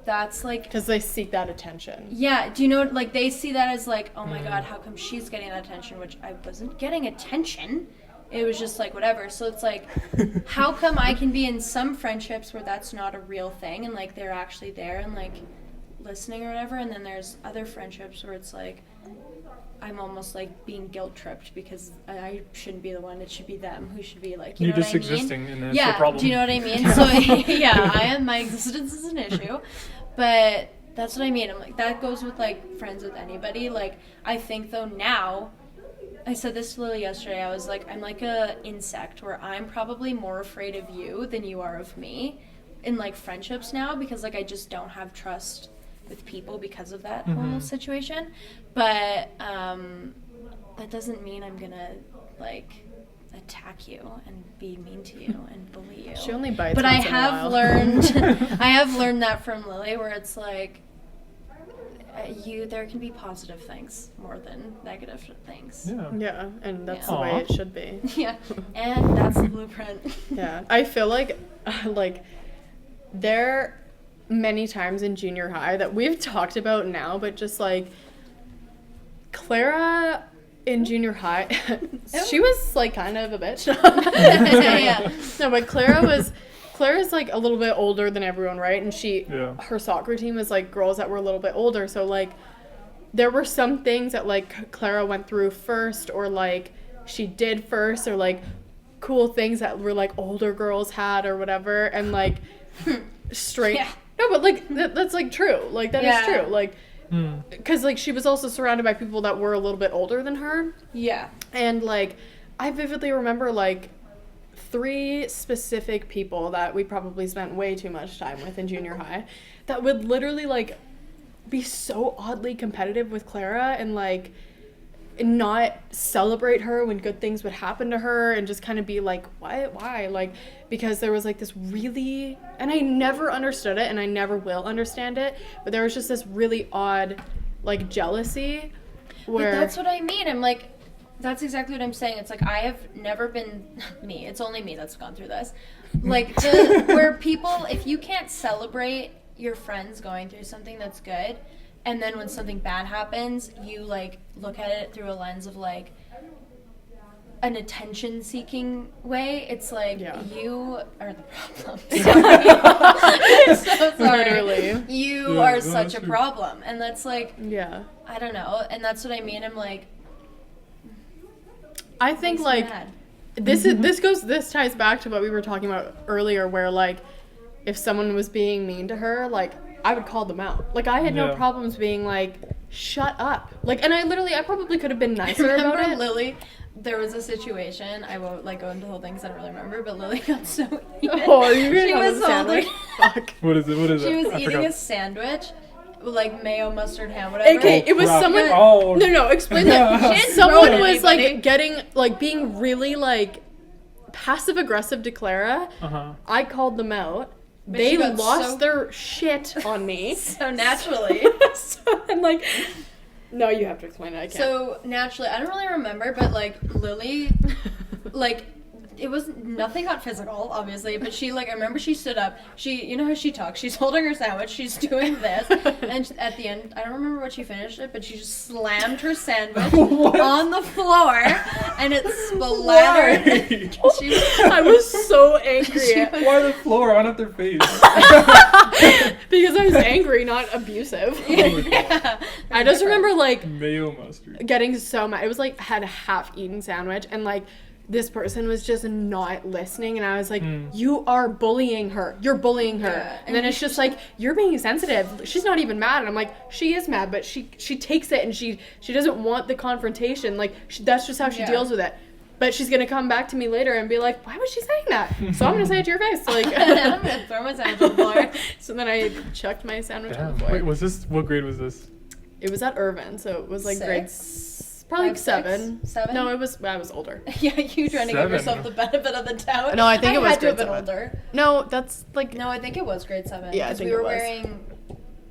that's like, Because they seek that attention. yeah, do you know, like they see that as like, oh my god, how come she's getting that attention, which I wasn't getting attention. It was just like whatever. So it's like, how come I can be in some friendships where that's not a real thing and like they're actually there and like listening or whatever, and then there's other friendships where it's like I'm almost like being guilt tripped because I shouldn't be the one, it should be them who should be like, you know just what I mean? existing and it's Yeah, a problem. do you know what I mean? So yeah, my existence is an issue, but that's what I mean. I'm like, that goes with like friends with anybody. Like I think though now, I said this to Lily yesterday, I was like, I'm like a insect where I'm probably more afraid of you than you are of me in like friendships now, because like I just don't have trust with people because of that whole situation. But that doesn't mean I'm gonna like attack you and be mean to you and bully you. She only bites But I once in a have while. learned I have learned that from Lily, where it's like there can be positive things more than negative things. Yeah. Yeah, and that's Yeah. the way Aw. it should be. Yeah, and that's the blueprint. Yeah, I feel like there many times in junior high that we've talked about now, but just like Clara in junior high, she was like kind of a bitch. Yeah. No, but Clara's like a little bit older than everyone, right? And Yeah. her soccer team was like girls that were a little bit older, so like there were some things that like Clara went through first, or like she did first, or like cool things that were like older girls had or whatever, and like straight. Yeah. No, but like that's like true. Like that is Yeah. true. Like because like she was also surrounded by people that were a little bit older than her, Yeah. and like I vividly remember like 3 specific people that we probably spent way too much time with in junior high that would literally like be so oddly competitive with Clara and like not celebrate her when good things would happen to her, and just kind of be like, why? Like, because there was like this really, and I never understood it and I never will understand it, but there was just this really odd like jealousy where But that's what I mean. I'm like, that's exactly what I'm saying. It's like I have never been me. It's only me that's gone through this. Like where people, if you can't celebrate your friends going through something that's good, and then when something bad happens, you like look at it through a lens of like an attention-seeking way. It's like you are the problem. I'm so sorry. Literally. You Yeah, are no, such that's a true. problem, and that's like yeah. I don't know, and that's what I mean. I'm like, I think makes me like mad. this ties back to what we were talking about earlier, where like if someone was being mean to her, like I would call them out. Like I had no Yeah. problems being like, shut up. Like, and I probably could have been nicer about Remember it. Lily? There was a situation. I won't like go into the whole thing because I don't really remember. But Lily got so heated. Oh, are you gonna She tell was us the sandwich? holding. Fuck. What is it? She was I eating forgot. a sandwich, with, like mayo, mustard, ham, whatever. Okay, it was crap. someone. Oh. No, explain that. She didn't Someone throw it at was like anybody. getting like being really like passive aggressive to Clara. Uh-huh. I called them out, But they she got lost their shit on me. So naturally. So I'm like, no, you have to explain it. I can't. So naturally, I don't really remember, but like Lily, like it was nothing got physical, obviously, but she like I remember she stood up. She, you know how she talks. She's holding her sandwich. She's doing this, and at the end, I don't remember what she finished it, but she just slammed her sandwich on the floor, and it splattered. She was, I was so angry. Why the floor? Why not their face? Because I was angry, not abusive. yeah. I just remember like Mayo mustard. getting so mad. It was like had a half-eaten sandwich, and like this person was just not listening, and I was like, you are bullying her. You're bullying her. Yeah. And then it's just like, you're being sensitive. She's not even mad. And I'm like, she is mad, but she takes it, and she doesn't want the confrontation. Like, that's just how she deals with it. But she's going to come back to me later and be like, why was she saying that? So I'm going to say it to your face. Like, And then I'm gonna throw my sandwich on the floor. So then I chucked my sandwich on Damn. the floor. Wait, what grade was this? It was at Irvin, so it was like Six? probably 5, 6, 7. 7? No, I was older. Yeah, you trying to give 7. yourself the benefit of the doubt. No, I think it was had to have grade been 7. older. No, that's like, No, I think it was grade 7. Yeah, I because think we were it was. wearing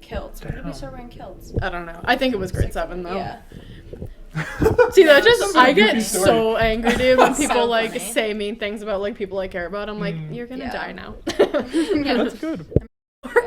kilts. When did we Damn. start wearing kilts? I don't know. I think it was grade 7 though. Yeah. See, that just, So I goofy get story. so angry, dude, when So people like funny. say mean things about like people I care about. I'm like, you're gonna Yeah. die now. Yeah, that's good.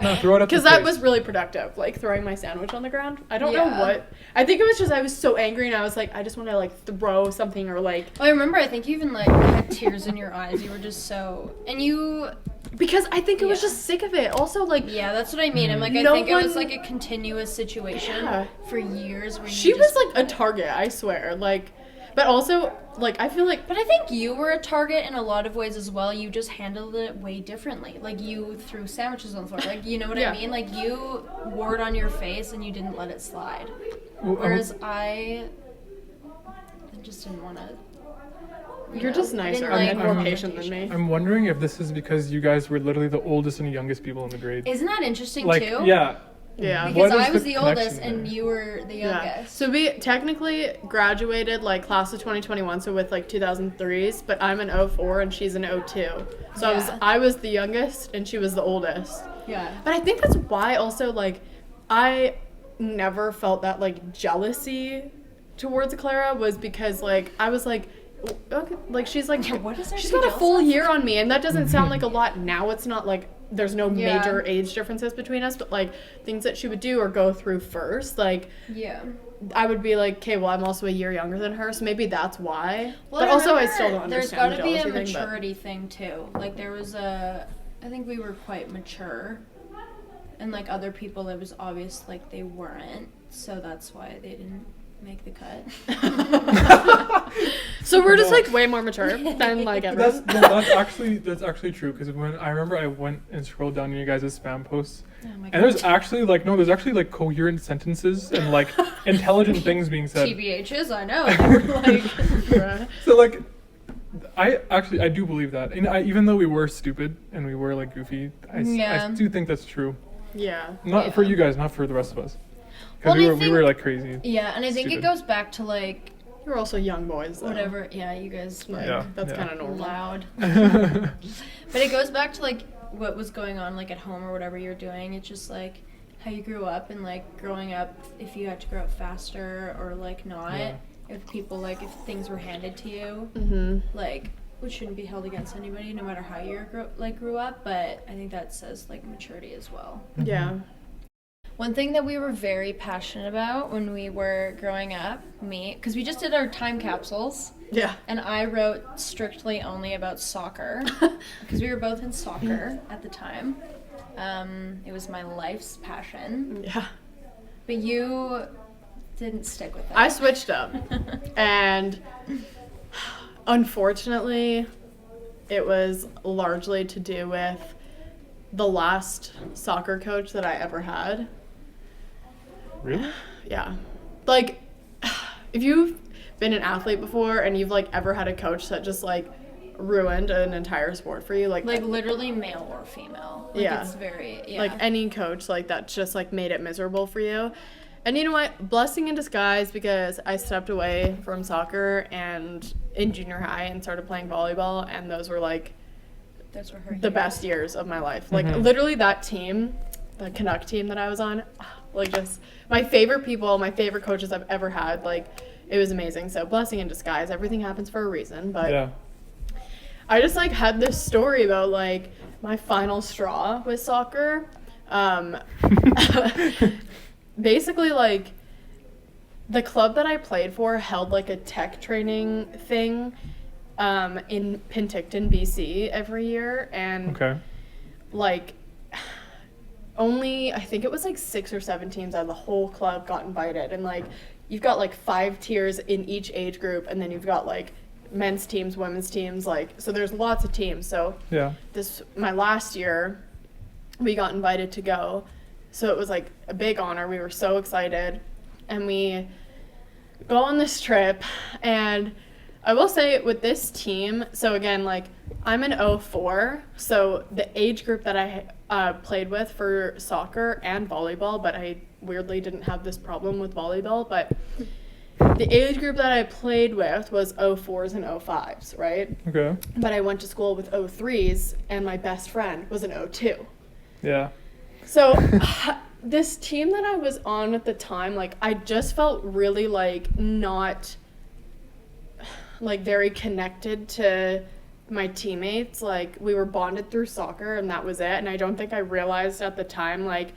No, throw it at the Because that face. was really productive, like throwing my sandwich on the ground. I don't know Yeah. what. I think it was just I was so angry, and I was like, I just want to like throw something or like, Oh, I remember. I think you even like had tears in your eyes. You were just so, and you. because I think it was Yeah. just sick of it. Also, like, Yeah, that's what I mean. I'm like, I No think it was one- like a continuous situation Yeah. for years. Where she you was just, like a target, I swear. Like, but also, like, I feel like But I think you were a target in a lot of ways as well. You just handled it way differently. Like you threw sandwiches on the floor. Like you know what Yeah. I mean? Like you wore it on your face and you didn't let it slide. Well, Whereas I just didn't want to. you're just nicer and more patient than me. I'm wondering if this is because you guys were literally the oldest and youngest people in the grade. Isn't that interesting Like, too? yeah. Yeah. Because What is I was the connection oldest and there? you were the youngest. So we technically graduated like class of 2021, so with like 2003s, but I'm an 04 and she's an 02. So Yeah. I was the youngest and she was the oldest. Yeah. But I think that's why also like I never felt that like jealousy towards Clara was because like I was like okay, like she's like Yeah, what is there she's to be got a jealous full of? year on me, and that doesn't sound like a lot now. It's not like there's no Yeah. major age differences between us, but like things that she would do or go through first, like Yeah. I would be like, okay, well, I'm also a year younger than her, so maybe that's why. Well, but also, I remember, still don't there's understand got the to be a jealousy thing. But maturity thing too. Like there was a, I think we were quite mature, and like other people, it was obvious like they weren't. So that's why they didn't make the cut. so we're just like way more mature than like That's everyone. no, that's actually true, because when I remember I went and scrolled down your guys' spam posts, Oh my and there's actually like coherent sentences and like intelligent things being said. TBHs, I know. They were like, Bruh. So like, I do believe that, and even though we were stupid and we were like goofy, I Yeah. do think that's true. Yeah. Not for Yeah. you guys, not for the rest of us, Well, because I we were think- like crazy. yeah, and I think Stupid. it goes back to like You're also young boys, though. whatever. Yeah, you guys Like, Yeah, that's yeah. kind of normal. loud. But it goes back to like what was going on like at home or whatever you're doing. It's just like how you grew up and like growing up, if you had to grow up faster or like not, Yeah. if people like if things were handed to you, Mm-hmm. like which shouldn't be held against anybody no matter how you grew up, but I think that says like maturity as well. Yeah. One thing that we were very passionate about when we were growing up, because we just did our time capsules. Yeah. And I wrote strictly only about soccer because we were both in soccer at the time. It was my life's passion. Yeah. But you didn't stick with that. I switched up. And unfortunately, it was largely to do with the last soccer coach that I ever had. Really? Yeah. Like, if you've been an athlete before and you've, like, ever had a coach that just, like, ruined an entire sport for you, like literally male or female. Like, Yeah. It's very, yeah. like any coach, like, that just, like, made it miserable for you. And you know what? Blessing in disguise, because I stepped away from soccer and in junior high and started playing volleyball, and those were, like, Those were her the years. best years of my life. Like literally that team, the Canuck team that I was on, like just my favorite people, my favorite coaches I've ever had. Like it was amazing. So blessing in disguise. Everything happens for a reason. But Yeah. I just like had this story about like my final straw with soccer. Basically like the club that I played for held like a tech training thing in Penticton, BC every year, and Okay. like only I think it was like 6 or 7 teams out of the whole club got invited, and like you've got like 5 tiers in each age group, and then you've got like men's teams, women's teams, like so there's lots of teams. So Yeah. this my last year we got invited to go, so it was like a big honor. We were so excited, and we go on this trip. And I will say with this team, so again, like I'm an 04, so the age group that I played with for soccer and volleyball, but I weirdly didn't have this problem with volleyball, but the age group that I played with was 04s and 05s, right? Okay. But I went to school with 03s, and my best friend was an 02. Yeah. So this team that I was on at the time, like I just felt really like not like very connected to my teammates. Like we were bonded through soccer and that was it. And I don't think I realized at the time like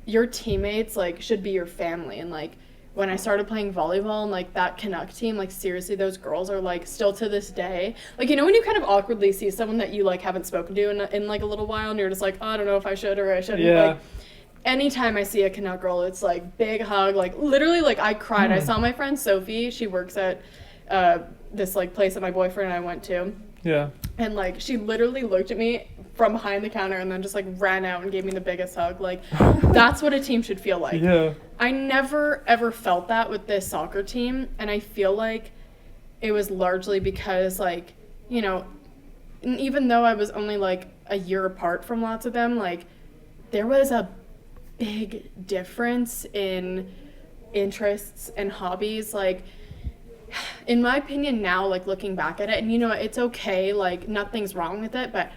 your teammates like should be your family. And like when I started playing volleyball and like that Canuck team, like seriously, those girls are like still to this day. Like, you know, when you kind of awkwardly see someone that you like haven't spoken to in like a little while and you're just like, oh, I don't know if I should or I shouldn't. Yeah. Like, anytime I see a Canuck girl, it's like big hug. Like literally, like I cried. I saw my friend Sophie. She works at this like place that my boyfriend and I went to. Yeah. And like she literally looked at me from behind the counter and then just like ran out and gave me the biggest hug. Like that's what a team should feel like. Yeah. I never ever felt that with this soccer team, and I feel like it was largely because like, you know, even though I was only like a year apart from lots of them, like there was a big difference in interests and hobbies. Like in my opinion now, like looking back at it, and you know, it's okay, like nothing's wrong with it, but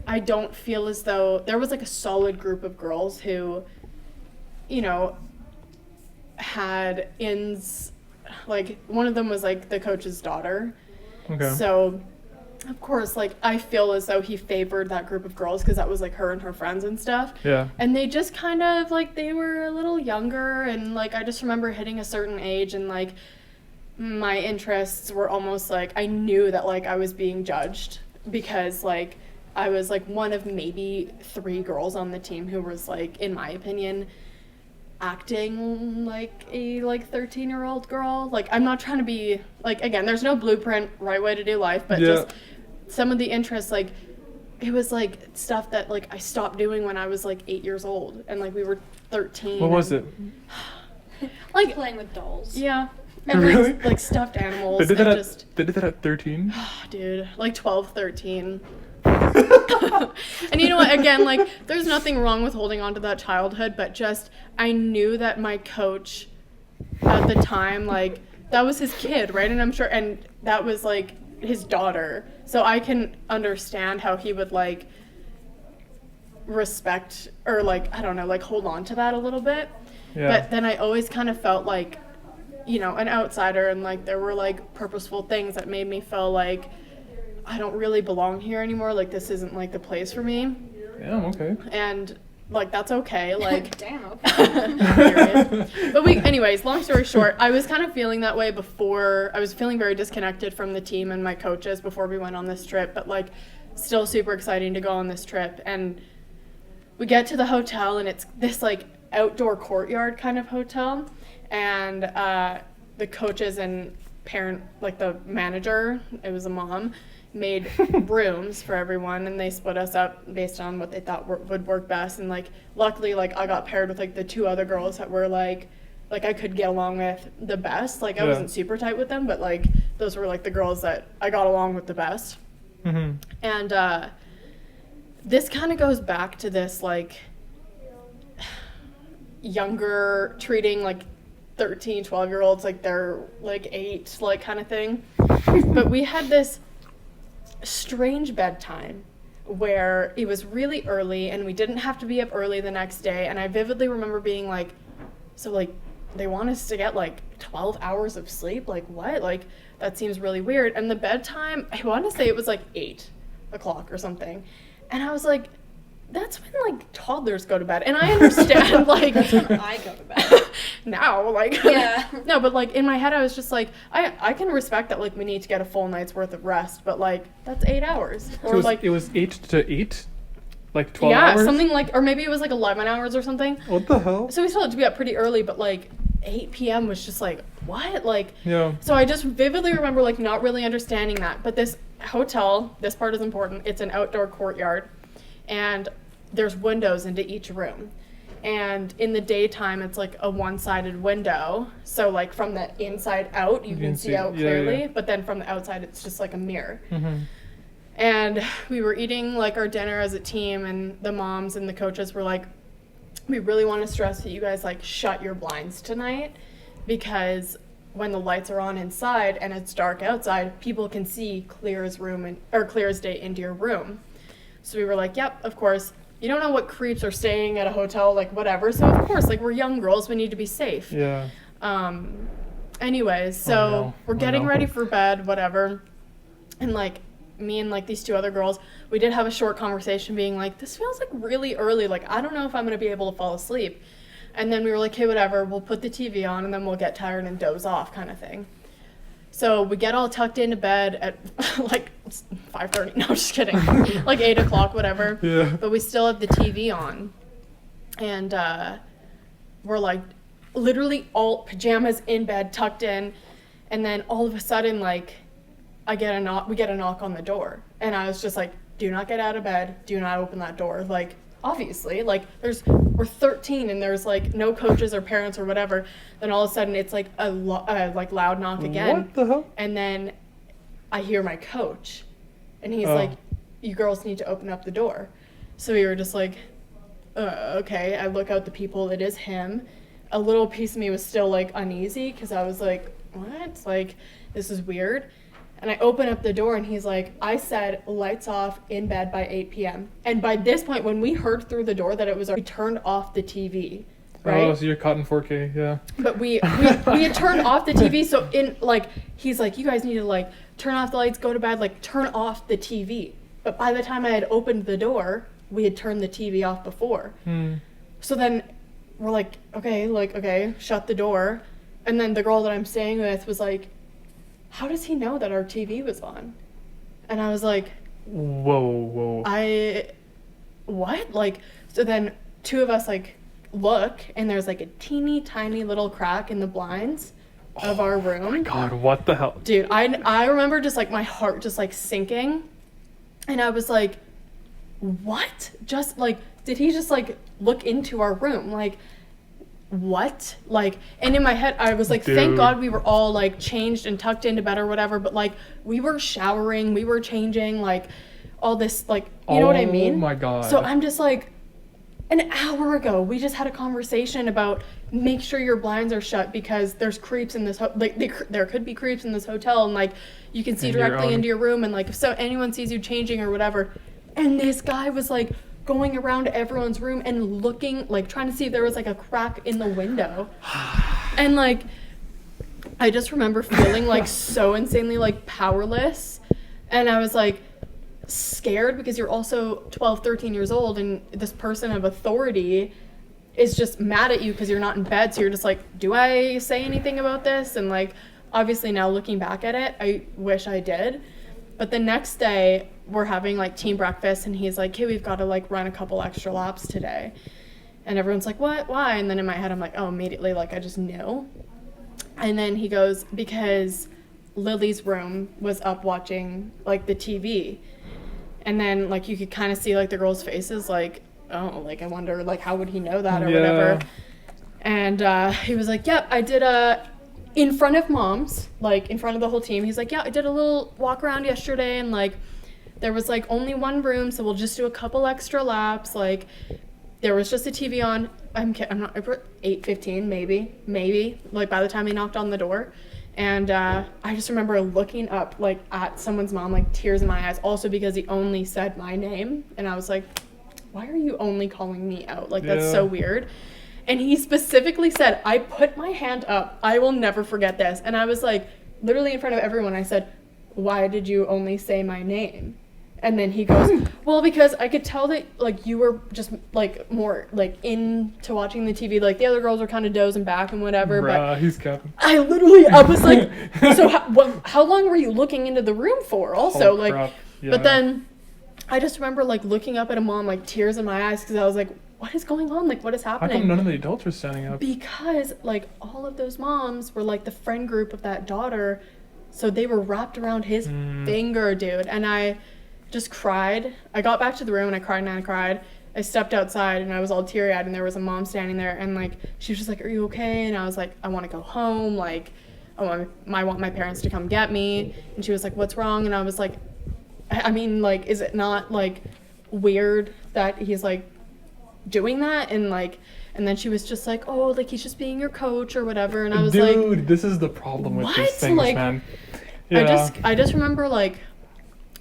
I don't feel as though there was like a solid group of girls who, you know, had ins, like one of them was like the coach's daughter. Okay. So of course, like I feel as though he favored that group of girls because that was like her and her friends and stuff. Yeah. And they just kind of like, they were a little younger, and like I just remember hitting a certain age and like my interests were almost like, I knew that like I was being judged because like I was like one of maybe 3 girls on the team who was like, in my opinion, acting like a like 13-year-old girl. Like I'm not trying to be like, again, there's no blueprint right way to do life, but just some of the interests, like it was like stuff that like I stopped doing when I was like 8 years old, and like we were 13. What was it? Like Playing with dolls. yeah. And Really? like stuffed animals. They did that and at, they did that at 13? dude, like 12, 13. And you know what, again, like there's nothing wrong with holding on to that childhood, but just I knew that my coach at the time, like that was his kid, right? And I'm sure, and that was like his daughter, so I can understand how he would like respect or like, I don't know, like hold on to that a little bit. Yeah. But then I always kind of felt like, you know, an outsider, and like there were like purposeful things that made me feel like I don't really belong here anymore. Like this isn't like the place for me. Yeah, okay. And like that's okay. Like Damn, okay. period. But anyways, long story short, I was kind of feeling that way before. I was feeling very disconnected from the team and my coaches before we went on this trip, but like still super exciting to go on this trip. And we get to the hotel, and it's this like outdoor courtyard kind of hotel, and the coaches and parent, like the manager, it was a mom, made rooms for everyone, and they split us up based on what they thought would work best. And like luckily, like I got paired with like the 2 other girls that were like I could get along with the best. Like I wasn't super tight with them, but like those were like the girls that I got along with the best. Mm-hmm. And this kind of goes back to this like younger, treating like 13, 12-year-olds like they're like 8, like kind of thing. But we had this strange bedtime where it was really early and we didn't have to be up early the next day. And I vividly remember being like, so like they want us to get like 12 hours of sleep? Like what? Like that seems really weird. And the bedtime, I want to say it was like 8 o'clock or something. And I was like, that's when like toddlers go to bed. And I understand like That's when I go to bed. now, like Yeah. no, but like in my head I was just like, I can respect that like we need to get a full night's worth of rest, but like that's 8 hours. So Or like it was 8 to 8? Like 12 yeah, hours? something like, or maybe it was like 11 hours or something. What the hell? So we still had to be up pretty early, but like 8 p.m. was just like, what? Like, Yeah. so I just vividly remember like not really understanding that. But this hotel, this part is important. It's an outdoor courtyard and there's windows into each room. And in the daytime, it's like a one-sided window. So like from the inside out, you can see out clearly. Yeah. But then from the outside, it's just like a mirror. Mm-hmm. And we were eating like our dinner as a team, and the moms and the coaches were like, we really want to stress that you guys like shut your blinds tonight, because when the lights are on inside and it's dark outside, people can see clear as day into your room. So we were like, yep, of course. You don't know what creeps are staying at a hotel, like whatever. So of course, like we're young girls, we need to be safe. Yeah. Anyways, so no. we're Oh, getting no. ready for bed, whatever. And like me and like these two other girls, we did have a short conversation being like, this feels like really early. Like, I don't know if I'm going to be able to fall asleep. And then we were like, hey, whatever, we'll put the TV on and then we'll get tired and doze off kind of thing. So we get all tucked into bed at like 5:30. No, just kidding. Like 8 o'clock, whatever. Yeah. But we still have the TV on. And we're like literally all pajamas in bed, tucked in. And then all of a sudden, like, we get a knock on the door. And I was just like, do not get out of bed. Do not open that door. Like, obviously, like, we're 13 and there's like no coaches or parents or whatever. Then all of a sudden it's like a loud knock again. What the hell? And then I hear my coach and he's Oh. like, you girls need to open up the door. So we were just like, okay. I look out the people. It is him. A little piece of me was still like uneasy because I was like, what? Like, this is weird. And I open up the door and he's like, I said lights off in bed by 8 p.m. And by this point, when we heard through the door that it was, we turned off the TV, right? Oh, so you're caught in 4K, yeah. But we had turned off the TV. So in like, he's like, you guys need to like turn off the lights, go to bed, like turn off the TV. But by the time I had opened the door, we had turned the TV off before. So then we're like, okay, shut the door. And then the girl that I'm staying with was like, how does he know that our TV was on? And I was like, Whoa. what? Like, so then two of us like look and there's like a teeny tiny little crack in the blinds of our room. Oh my God, what the hell? Dude, I remember just like my heart just like sinking. And I was like, what? Just like, did he just like look into our room? Like, what? Like, and in my head I was like, thank Dude. God we were all like changed and tucked into bed or whatever, but like we were showering, we were changing, like all this, like, you know what I mean? Oh my God. So I'm just like, an hour ago we just had a conversation about make sure your blinds are shut because there's creeps in this there could be creeps in this hotel, and like you can see And your directly own- into your room, and like if anyone sees you changing or whatever. And this guy was like going around everyone's room and looking, like trying to see if there was like a crack in the window. And like I just remember feeling like so insanely like powerless, and I was like scared because you're also 12, 13 years old and this person of authority is just mad at you because you're not in bed. So you're just like, do I say anything about this? And like, obviously now looking back at it, I wish I did. But the next day we're having like team breakfast and he's like, hey, we've got to like run a couple extra laps today. And everyone's like, what? Why? And then in my head, I'm like, oh, immediately, like I just knew. And then he goes, because Lily's room was up watching like the TV. And then like you could kind of see like the girls' faces, like, oh, like I wonder like how would he know that or whatever. And he was like, yep, I did in front of moms, like in front of the whole team. He's like, yeah, I did a little walk around yesterday and like there was like only one room, so we'll just do a couple extra laps. Like there was just a TV on. I'm not 8:15 maybe like by the time he knocked on the door. And I just remember looking up, like, at someone's mom, like, tears in my eyes, also because he only said my name. And I was like, why are you only calling me out? Like, that's so weird. And he specifically said, I put my hand up. I will never forget this. And I was like, literally in front of everyone, I said, why did you only say my name? And then he goes, well, because I could tell that, like, you were just, like, more, like, into watching the TV. Like, the other girls were kind of dozing back and whatever. But he's capping. I was like, so how long were you looking into the room for also? Oh, like, crap. Yeah. But then I just remember, like, looking up at a mom, like, tears in my eyes, because I was like, what is going on? Like, what is How happening? come none of the adults were standing up? Because, like, all of those moms were, like, the friend group of that daughter. So they were wrapped around his finger, dude. And I just cried. I got back to the room and I cried and I cried. I stepped outside and I was all teary-eyed and there was a mom standing there and, like, she was just like, are you okay? And I was like, I want to go home. Like, I want my parents to come get me. And she was like, what's wrong? And I was like, I mean, like, is it not, like, weird that he's, like, doing that? And, like, and then she was just like, oh, like, he's just being your coach or whatever. And I was like, dude, this is the problem with these things, like, man. Yeah. I just remember, like,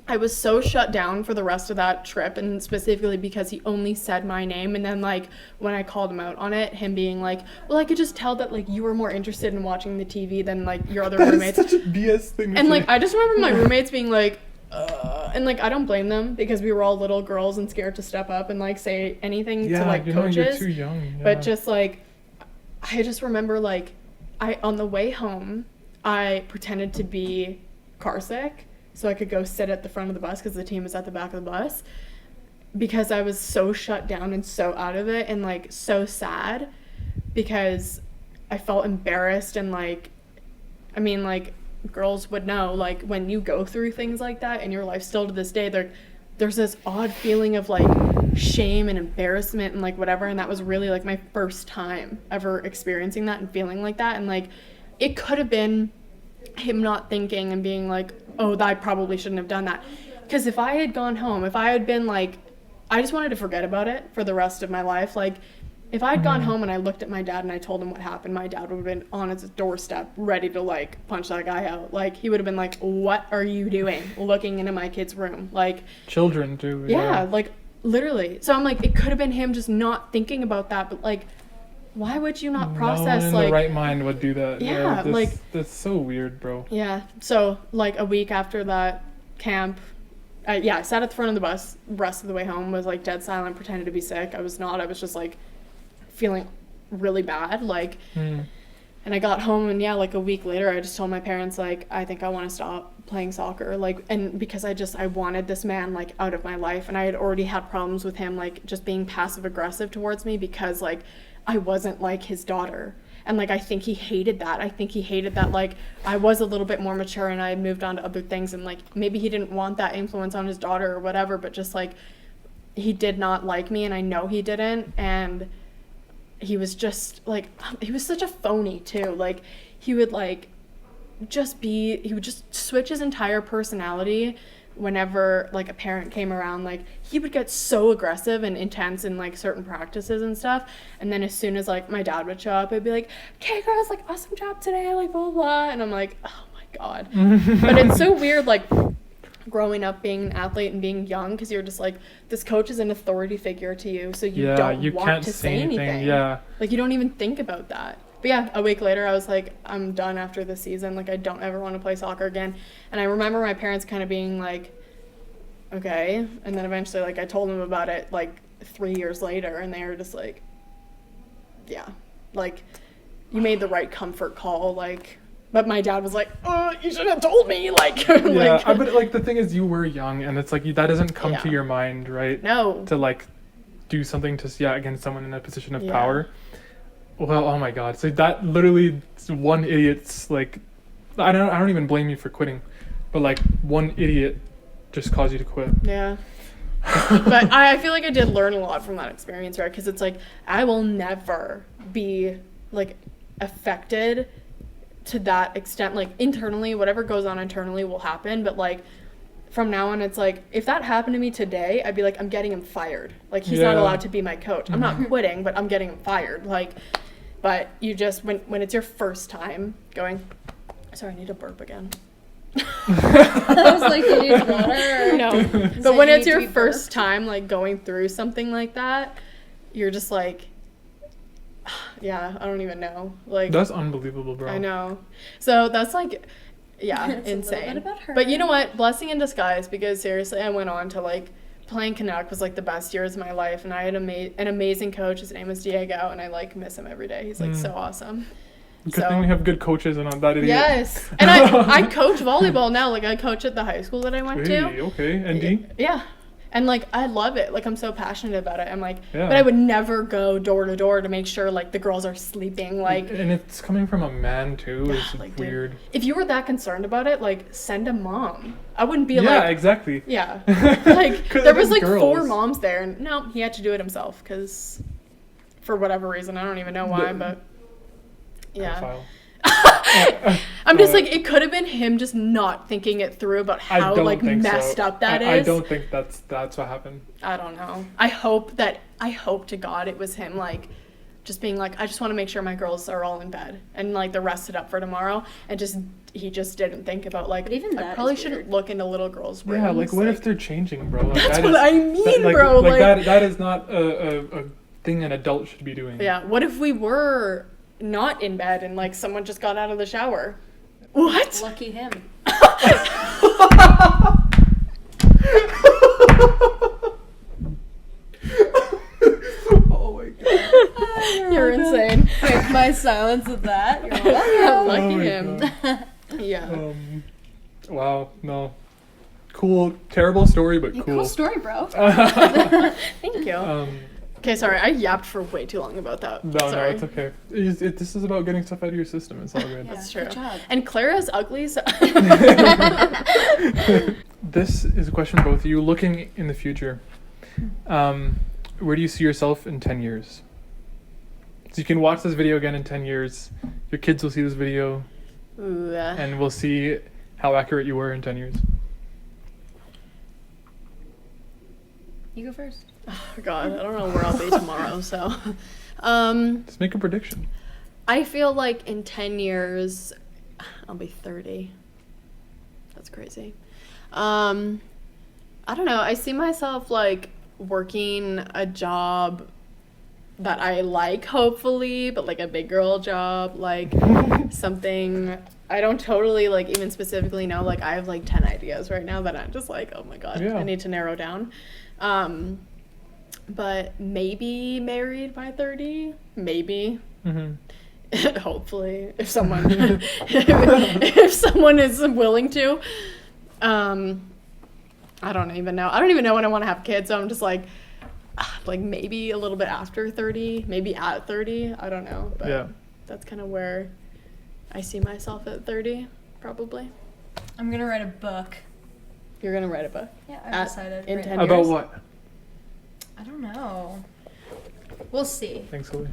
I was so shut down for the rest of that trip, and specifically because he only said my name. And then, like, when I called him out on it, him being like, well, I could just tell that, like, you were more interested in watching the TV than, like, your other roommates. That's such a BS thing. And, like, I just remember my roommates being like, and, like, I don't blame them because we were all little girls and scared to step up and, like, say anything to, like, coaches. You're too young. Yeah. But just, like, I just remember, like, on the way home, I pretended to be car sick so I could go sit at the front of the bus because the team was at the back of the bus, because I was so shut down and so out of it and, like, so sad because I felt embarrassed. And, like, I mean, like, girls would know, like, when you go through things like that in your life still to this day, there's this odd feeling of, like, shame and embarrassment and, like, whatever. And that was really, like, my first time ever experiencing that and feeling like that. And, like, it could have been him not thinking and being like, oh, I probably shouldn't have done that. Because if I had gone home, if I had been like, I just wanted to forget about it for the rest of my life. Like, if I had gone home and I looked at my dad and I told him what happened, my dad would have been on his doorstep ready to, like, punch that guy out. Like, he would have been like, what are you doing looking into my kid's room? Like, children do. Yeah, like, literally. So I'm like, it could have been him just not thinking about that, but, like, why would you not process, no one in like, the right mind would do that. Yeah, like, that's so weird, bro. Yeah. So, like, a week after that camp, I sat at the front of the bus the rest of the way home, was, like, dead silent, pretended to be sick. I was not. I was just, like, feeling really bad, like, and I got home and, yeah, like, a week later I just told my parents, like, I think I want to stop playing soccer, like, and because I wanted this man, like, out of my life, and I had already had problems with him, like, just being passive aggressive towards me because, like, I wasn't like his daughter. And, like, I think he hated that. Like, I was a little bit more mature and I had moved on to other things, and, like, maybe he didn't want that influence on his daughter or whatever, but just, like, he did not like me, and I know he didn't. And he was just, like, he was such a phony too. Like, he would, like, he would just switch his entire personality whenever, like, a parent came around. Like, he would get so aggressive and intense in, like, certain practices and stuff, and then as soon as, like, my dad would show up, I'd be like, okay, girls, like, awesome job today, like, blah, blah, blah. And I'm like, oh my god. But it's so weird, like, growing up being an athlete and being young, because you're just like, this coach is an authority figure to you, so you don't want to say anything. Yeah, like, you don't even think about that. But yeah, a week later I was like, I'm done after this season, like, I don't ever want to play soccer again. And I remember my parents kind of being like, okay. And then eventually, like, I told them about it, like, 3 years later, and they were just like, yeah, like, you made the right comfort call, like. But my dad was like, oh, you should have told me, like. Yeah, but, like, the thing is, you were young, and it's like, that doesn't come to your mind, right? No. To, like, do something to, against someone in a position of power. Well, oh my god. So that literally, one idiot's, like, I don't even blame you for quitting, but, like, one idiot just caused you to quit. Yeah. But I feel like I did learn a lot from that experience, right? Because it's like, I will never be, like, affected to that extent. Like, internally, whatever goes on internally will happen, but, like, from now on, it's like, if that happened to me today, I'd be like, I'm getting him fired. Like, he's not allowed to be my coach. I'm not quitting, but I'm getting him fired. Like, but you just, when it's your first time going, Sorry, I need to burp again. I was like, you need water? No. But when it's your first time, like, going through something like that, you're just like, yeah, I don't even know. Like, That's unbelievable, bro. I know. So that's like, yeah, It's a little insane. bit about her. But you know what? Blessing in disguise, because seriously, I went on to like playing Canuck was like the best years of my life, and I had an amazing coach. His name was Diego, and I like miss him every day. He's like so awesome. Good thing we have good coaches and not that idiot. Yes, and I coach volleyball now. Like I coach at the high school that I went to. Okay, ND. Yeah. And, like, I love it. Like, I'm so passionate about it. I'm like, Yeah. but I would never go door to door to make sure, like, the girls are sleeping. Like, And it's coming from a man, too. It's like, dude, weird. if you were that concerned about it, like, send a mom. I wouldn't be Yeah, like, exactly. yeah. Like, 'Cause there was, like, girls. 4 moms there. And, no, he had to do it himself because for whatever reason. I don't even know why, but, yeah. Pedophile. I'm just like, it could have been him just not thinking it through about I how, don't like, think messed so. up that is. I don't think that's what happened. I don't know. I hope to God it was him, like, just being like, I just want to make sure my girls are all in bed and, like, they're rested up for tomorrow. And he just didn't think about, like, But even I that probably is shouldn't weird. look into little girls' rooms. Yeah, like, what if they're changing, bro? Like, That's that what is- I mean, that, bro. Like, that is not a thing an adult should be doing. yeah, what if we were not in bed and, like, someone just got out of the shower? What? Lucky him. Oh my god. You're insane. Break my silence with that. You're like, Lucky Oh my him. God. Yeah. Wow, no. Cool, terrible story, but cool. cool story, bro. Thank you. Um, Okay, sorry, I yapped for way too long about that. no, sorry. it's okay. This is about getting stuff out of your system. It's all good. That's Yeah, true. good job. And Clara's ugly, so This is a question for both of you. Looking in the future, where do you see yourself in 10 years? So you can watch this video again in 10 years. Your kids will see this video, Ooh, and we'll see how accurate you were in 10 years. You go first. oh God, I don't know where I'll be tomorrow. So, Just make a prediction. I feel like in 10 years, I'll be 30. That's crazy. I don't know. I see myself like working a job that I like, hopefully, but like a big girl job, like something I don't totally like even specifically know. Like I have like 10 ideas right now that I'm just like, oh my God, Yeah. I need to narrow down. But maybe married by 30, maybe. Mm-hmm. Hopefully, if someone if someone is willing to. I don't even know. I don't even know when I want to have kids, so I'm just like maybe a little bit after 30, maybe at 30. I don't know, but Yeah. that's kind of where I see myself at 30, probably. I'm gonna write a book. You're gonna write a book Yeah, At- I've decided. in right 10 now. About years? what? I don't know. We'll see. Thanks, Lily.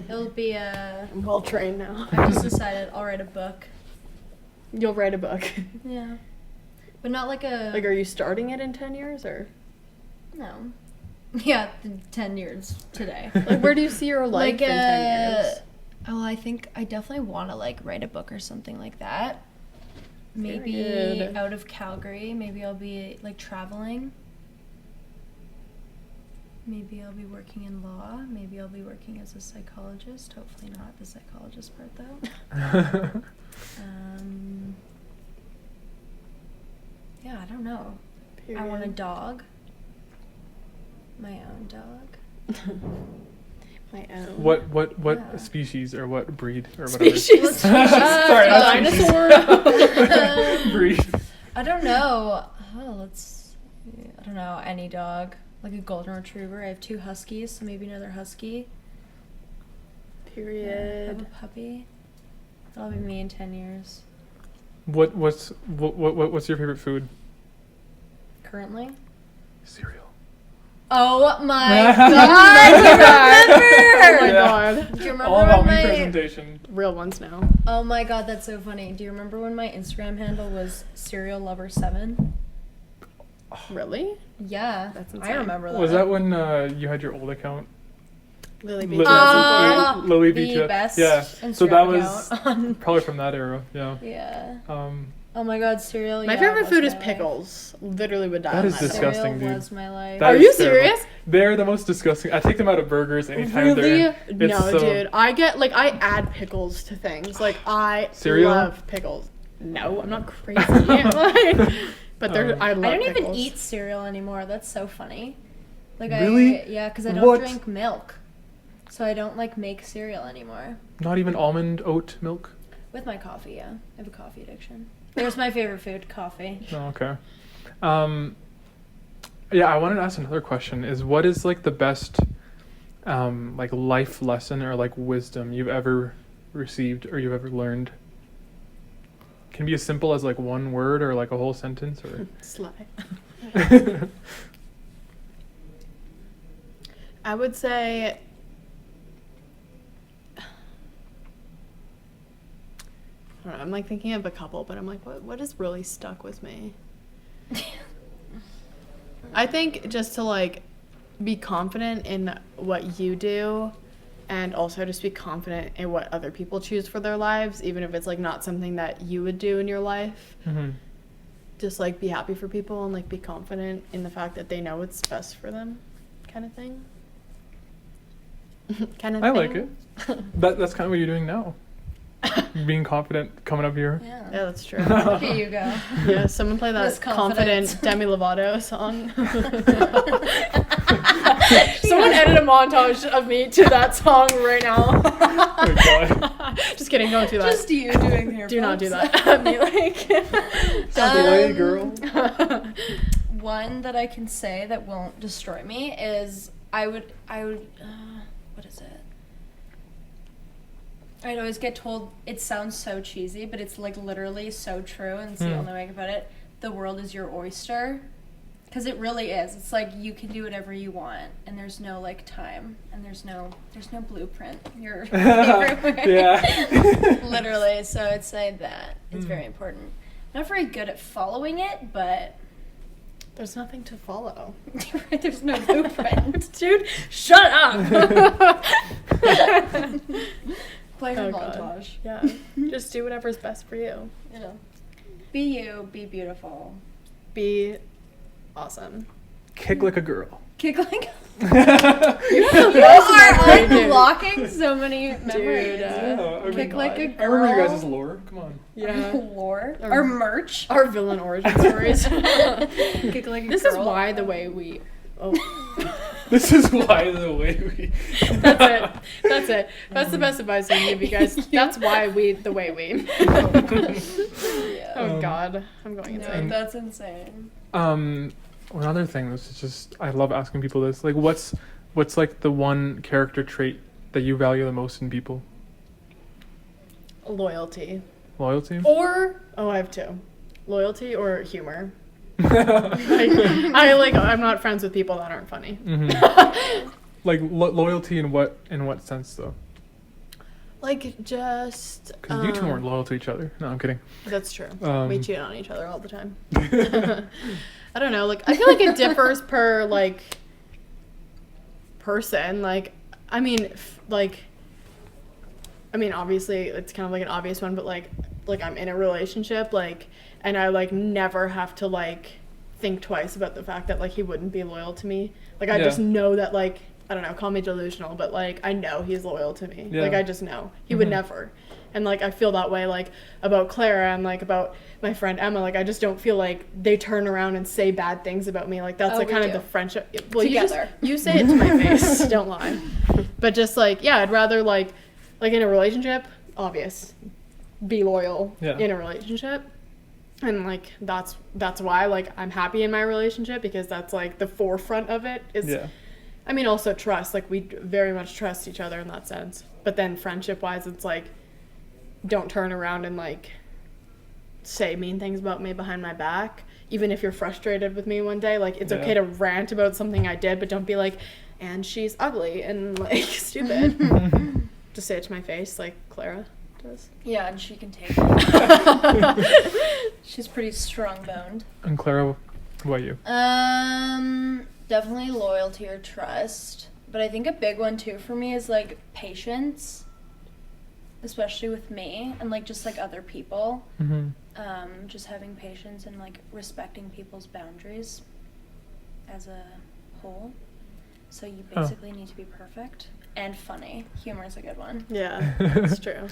It'll be a. I'm well trained now. I just decided I'll write a book. You'll write a book. Yeah, but not like a. Like, are you starting it in 10 years or? No. Yeah, 10 years today. Like, where do you see your life in 10 years? Oh, I think I definitely want to like write a book or something like that. Maybe good. out of Calgary. Maybe I'll be like traveling. Maybe I'll be working in law. Maybe I'll be working as a psychologist. Hopefully not the psychologist part though. Yeah, I don't know. I want a Period. dog. My own dog. My own. What Yeah. species or what breed or whatever? Species? Sorry, not Dinosaur. breed. I don't know. I don't know, any dog. Like a golden retriever. I have 2 huskies, so maybe another husky. Have Period. a puppy. That'll be me in 10 years. What's your favorite food? Currently? Cereal. Oh my Oh god! Oh my Yeah. God. Do you remember All about when me my presentation. Real ones now. Oh my god, that's so funny. Do you remember when my Instagram handle was Cereal Lover 7? Really? Yeah, That's I insane. remember that. Was that when you had your old account? Lily Li- beat us Lily beat the you. best Yeah. Instagram So that was account on- probably from that era. Yeah. Yeah. Um, Oh my god, cereal. My yeah, favorite was food is my life. pickles. Literally would die. That on is my disgusting. Cereal dude. was my life. That Are is you terrible. serious? They're the most disgusting. I take them out of burgers anytime Really? they're in. It's No, so- dude. I get like I add pickles to things. Like I Cereal? love pickles. No, I'm not crazy. Like, but they're I love I don't even pickles. eat cereal anymore. That's so funny. Like Really? yeah, because I don't What? drink milk, so I don't like make cereal anymore. Not even almond oat milk? With my coffee, yeah, I have a coffee addiction. There's my favorite food, coffee. Oh, okay. Yeah, I wanted to ask another question. Is what is like the best like life lesson or like wisdom you've ever received or you've ever learned? Can be as simple as like one word or like a whole sentence or Sly. I would say I don't know, I'm like thinking of a couple, but I'm like, what has really stuck with me? I think just to like be confident in what you do and also just be confident in what other people choose for their lives, even if it's like not something that you would do in your life. Mm-hmm. Just like be happy for people and like be confident in the fact that they know what's best for them, kind of thing. Kind of I thing. like it. That's kind of what you're doing now. Being confident, coming up here. Yeah. Yeah, that's true. Here you go. Yeah, someone play that Miss confident Confidence. Demi Lovato song. Someone edit a montage of me to that song right now. Oh my God. Just kidding, don't do that. Just you doing hair do not do pumps. that. Me like Slay, girl. One that I can say that won't destroy me is I would what is it? I'd always get told, it sounds so cheesy, but it's like literally so true, and it's the only way I can put it. The world is your oyster. Because it really is. It's like you can do whatever you want, and there's no like time, and there's no blueprint. Your favorite word. Yeah. Literally. So I'd say that it's very important. Not very good at following it, but there's nothing to follow. there's no blueprint. Dude, shut up. Play Oh, the God. montage. Yeah. Just do whatever's best for you. Yeah. Be you. Be beautiful. Be awesome. Kick like a girl. Kick like. You You are are unlocking so many memories. I Kick mean, like a I girl. remember you guys' lore. Come on. Yeah. Lore. Our merch. Our villain origin stories. Kick like a This girl. is why the way we. Oh. This is why the way we. That's it. That's it. That's the best advice I can give you guys. That's why the way we. Yeah. Oh God, I'm going No, insane. that's insane. One other thing, this is just I love asking people this. Like, what's like the one character trait that you value the most in people? Loyalty. Loyalty. Or I have two. Loyalty or humor. I'm not friends with people that aren't funny. Mm-hmm. Like loyalty in what sense though? Like just. Because you two weren't loyal to each other. No, I'm kidding. That's true. Um, We cheat on each other all the time. I don't know. Like I feel like it differs per like person. Like I mean, obviously it's kind of like an obvious one, but like I'm in a relationship, like, and I like never have to like think twice about the fact that like he wouldn't be loyal to me. Like I just know that like I don't know, call me delusional, but like I know he's loyal to me. Yeah. Like I just know he would never. And like I feel that way like about Clara and like about my friend Emma. Like I just don't feel like they turn around and say bad things about me. Like that's like kind of the friendship. Well, Together. you say it to my face. Don't lie. But just like yeah, I'd rather like in a relationship, obvious, be loyal in a relationship. And like that's why like I'm happy in my relationship, because that's like the forefront of it is I mean also trust. Like we very much trust each other in that sense. But then friendship wise it's like don't turn around and like say mean things about me behind my back. Even if you're frustrated with me one day, like it's okay to rant about something I did, but don't be like, and she's ugly and like stupid. Just say it to my face like Clara does. Yeah, and she can take it. She's pretty strong-boned. And Clara, what about you? Definitely loyalty or trust. But I think a big one too for me is like patience, especially with me and like just like other people. Just having patience and like respecting people's boundaries as a whole. So you basically need to be perfect and funny. Humor is a good one. Yeah, that's true.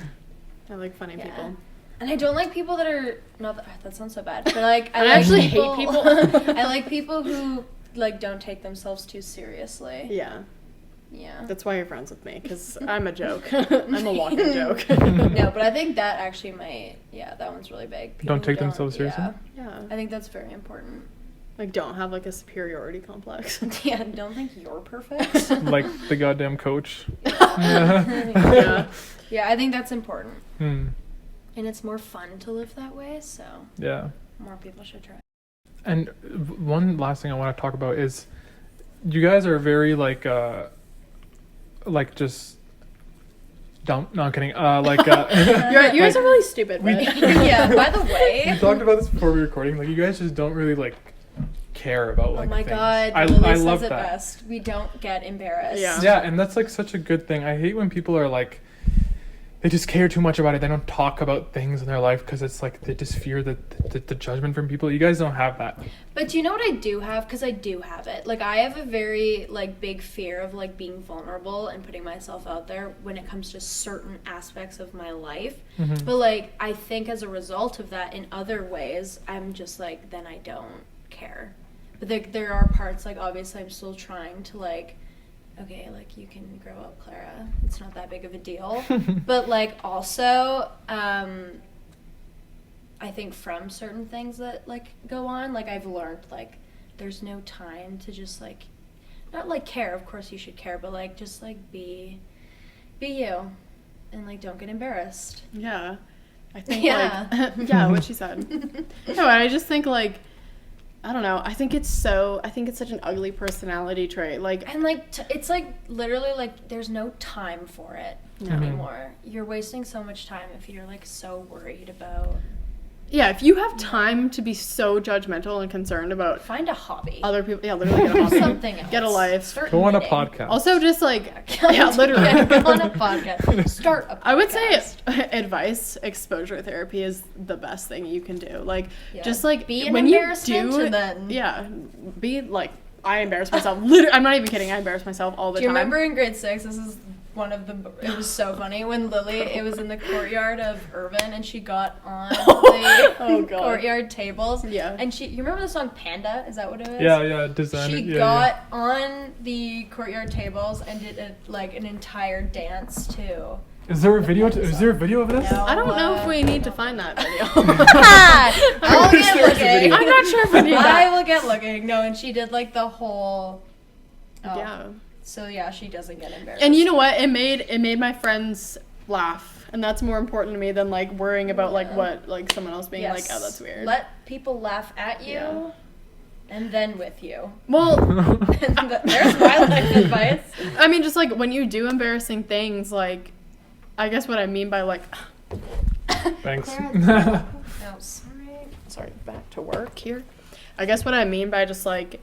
I like funny people. And I don't like people that are not that sounds so bad, but like I actually hate people. I like people who like don't take themselves too seriously. Yeah. Yeah. That's why you're friends with me, because I'm a joke. I'm a walking joke. No, but I think that actually might, that one's really big. People Don't take themselves seriously? Yeah. I think that's very important. Like, don't have, like, a superiority complex. Yeah, don't think you're perfect. Like the goddamn coach. Yeah. Yeah, I think that's important. And it's more fun to live that way, so yeah. more people should try. And one last thing I want to talk about is you guys are very just dumb. No, I'm kidding. You guys are really stupid, right? Yeah, by the way. We talked about this before we were recording. Like, you guys just don't really, like, care about, like, oh my things. God, I Lily love says it that. best. We don't get embarrassed. Yeah, and that's, like, such a good thing. I hate when people are, like, they just care too much about it. They don't talk about things in their life because it's, like, they just fear the judgment from people. You guys don't have that. But do you know what I do have? Because I do have it. Like, I have a very, like, big fear of, like, being vulnerable and putting myself out there when it comes to certain aspects of my life. But, like, I think as a result of that, in other ways, I'm just, like, then I don't care. But there are parts, like, obviously I'm still trying to, like, okay, like, you can grow up, Clara. It's not that big of a deal. But, like, also, I think from certain things that, like, go on, like, I've learned, like, there's no time to just, like, not, like, care. Of course you should care, but, like, just, like, be you. And, like, don't get embarrassed. Yeah. I think, like, yeah, what she said. No, I just think, like, I don't know. I think it's such an ugly personality trait. Like, and like it's like literally like there's no time for it anymore. You're wasting so much time if you're like so worried about. Yeah, if you have time to be so judgmental and concerned about find a hobby. Other people, literally get a hobby. Something else. Get a life. Go on a podcast. Also, just like literally go on a podcast. Start a podcast. I would say advice, exposure therapy is the best thing you can do. Like, just like be an when embarrassment you do, and then be like I embarrass myself. Literally, I'm not even kidding. I embarrass myself all the time. Do you remember in grade 6? This is it was so funny when Lily, it was in the courtyard of Irvin and she got on the courtyard tables. Yeah. And you remember the song Panda? Is that what it was? Yeah, design. She got on the courtyard tables and did an entire dance too. Is there a video? Is there a video of this? No, I don't know if we need to find that video. I'll get looking. I'm not sure if we need that. I will get looking. No, and she did like the whole. Oh. Yeah. So yeah, she doesn't get embarrassed. And you know what? It made my friends laugh, and that's more important to me than like worrying about like what like someone else being like, oh, that's weird. Let people laugh at you, and then with you. Well, there's my life advice. I mean, just like when you do embarrassing things, like, I guess what I mean by like. Thanks. No, sorry. Back to work here. I guess what I mean by just like.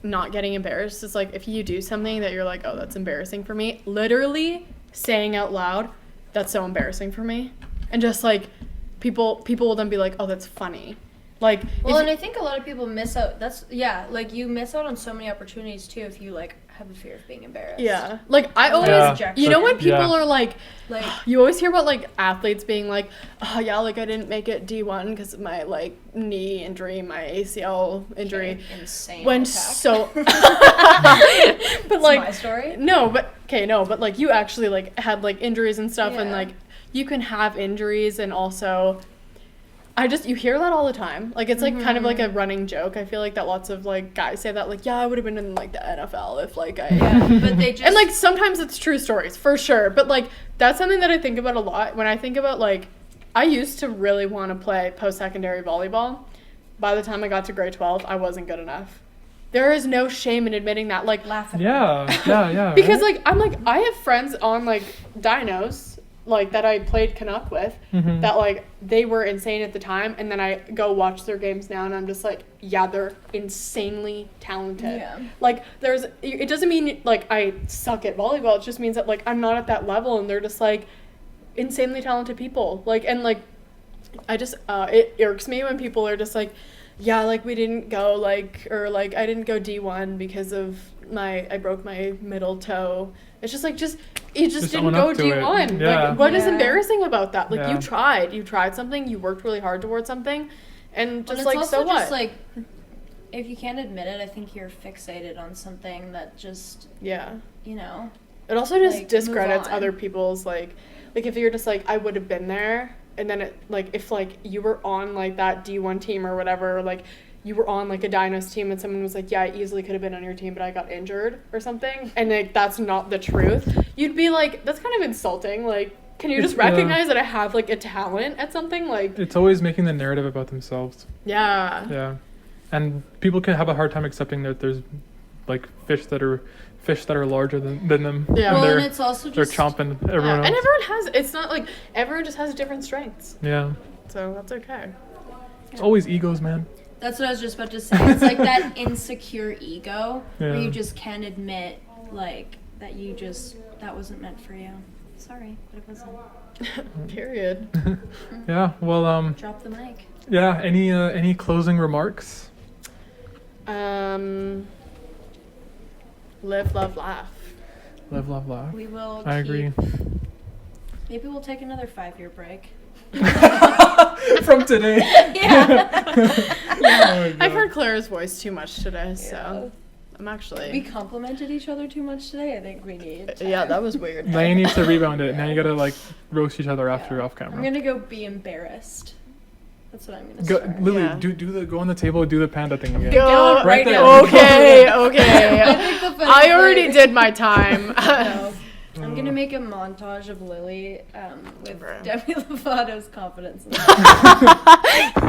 Not getting embarrassed is like if you do something that you're like, oh, that's embarrassing for me, literally saying out loud, that's so embarrassing for me, and just like people will then be like, oh, that's funny. Like, well, and I think a lot of people miss out. Like you miss out on so many opportunities too if you like have a fear of being embarrassed. Yeah, like I always, you know, when people are like, you always hear about like athletes being like, oh yeah, like I didn't make it D1 because of my like knee injury, my ACL injury. Okay, insane. When attack. so, but That's like my story. No, but like you actually like had like injuries and stuff, and like you can have injuries and also. You hear that all the time. Like, it's, like, kind of, like, a running joke. I feel like that lots of, like, guys say that, like, yeah, I would have been in, like, the NFL if, like, I... Yeah, but they just... And, like, sometimes it's true stories, for sure. But, like, that's something that I think about a lot. When I think about, like, I used to really want to play post-secondary volleyball. By the time I got to grade 12, I wasn't good enough. There is no shame in admitting that. Like, laugh at yeah. Because, like, I'm, like, I have friends on, like, dynos like that I played Canuck with, Mhm. that like they were insane at the time, and then I go watch their games now, and I'm just like, yeah, they're insanely talented. Yeah. Like it doesn't mean like I suck at volleyball. It just means that like I'm not at that level, and they're just like insanely talented people. Like, and like I just it irks me when people are just like, yeah, like we didn't go like, or like I didn't go D1 because of I broke my middle toe. It's just like you just didn't own go up to it. D1. Yeah. Like what is Yeah. embarrassing about that? Like Yeah. you tried something, you worked really hard towards something, and But just it's like also so what? just like, if you can't admit it, I think you're fixated on something that just, Yeah. you know. It also just Like, discredits move on. other people's like if you're just like I would have been there, and then it like if like you were on like that D1 team or whatever, like you were on like a Dinos team and someone was like, yeah, I easily could have been on your team, but I got injured or something, and like that's not the truth, you'd be like, that's kind of insulting. Like, can you just It's- yeah. recognize that I have like a talent at something? Like, It's always making the narrative about themselves. yeah. Yeah, and people can have a hard time accepting that there's like fish that are larger than them. Yeah. and Well, they're and it's also they're just chomping Yeah. everyone And else. everyone has, it's not like everyone just has different strengths, Yeah, so that's okay. it's always egos, man. That's what I was just about to say. It's like that insecure ego where Yeah. you just can't admit, like, that that wasn't meant for you. Sorry, but it wasn't. Period. Yeah. Well, Drop the mic. yeah. Any closing remarks? Live, love, laugh. Live, love, laugh. We will I agree. Maybe we'll take another 5-year break. From today. Yeah. Oh my God. I've heard Clara's voice too much today, so I'm actually. We complimented each other too much today. I think we need time. Yeah, that was weird. Now you need to rebound it. Now you gotta like roast each other after Yeah. off camera. I'm gonna go be embarrassed. That's what I'm gonna Go, start. Lily, Yeah. go on the table, do the panda thing again. Go Right right there. now. Okay, I okay. think the funny I already thing- did my time. No. I'm gonna make a montage of Lily with Bruh. Demi Lovato's confidence.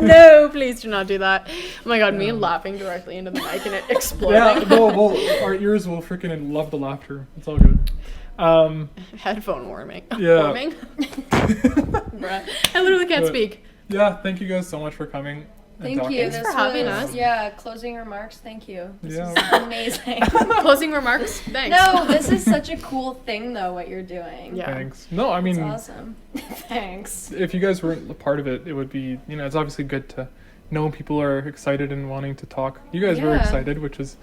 No, please do not do that. Oh my god, me laughing directly into the mic and it exploding. Yeah, our ears will freaking love the laughter. It's all good. Headphone warming. Yeah. Warming? Bruh. I literally can't But- speak. Yeah, thank you guys so much for coming. And Thank talking. you. Thanks for having us. Yeah, closing remarks. Thank you. This Yeah. is amazing. Closing remarks? Thanks. No, this is such a cool thing, though, what you're doing. Yeah. Thanks. No, I It's mean, awesome. Thanks. if you guys weren't a part of it, it would be, it's obviously good to know people are excited and wanting to talk. You guys were Yeah. excited, which is,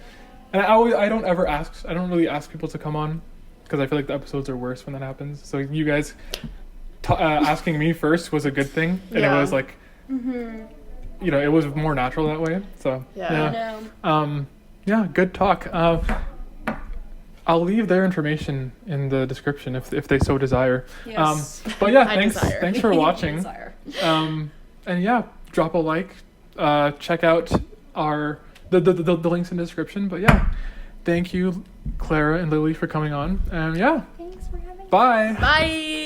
and I don't really ask people to come on because I feel like the episodes are worse when that happens. So you guys asking me first was a good thing, and Yeah. it was like, Mm-hmm. it was more natural that way. So Yeah. I know. yeah, good talk. I'll leave their information in the description if they so desire. Yes. But yeah, I thanks desire. for watching. Desire. And yeah, drop a like. Check out the links in the description. But yeah, thank you, Clara and Lily, for coming on. And yeah, Thanks for having me. bye. Bye.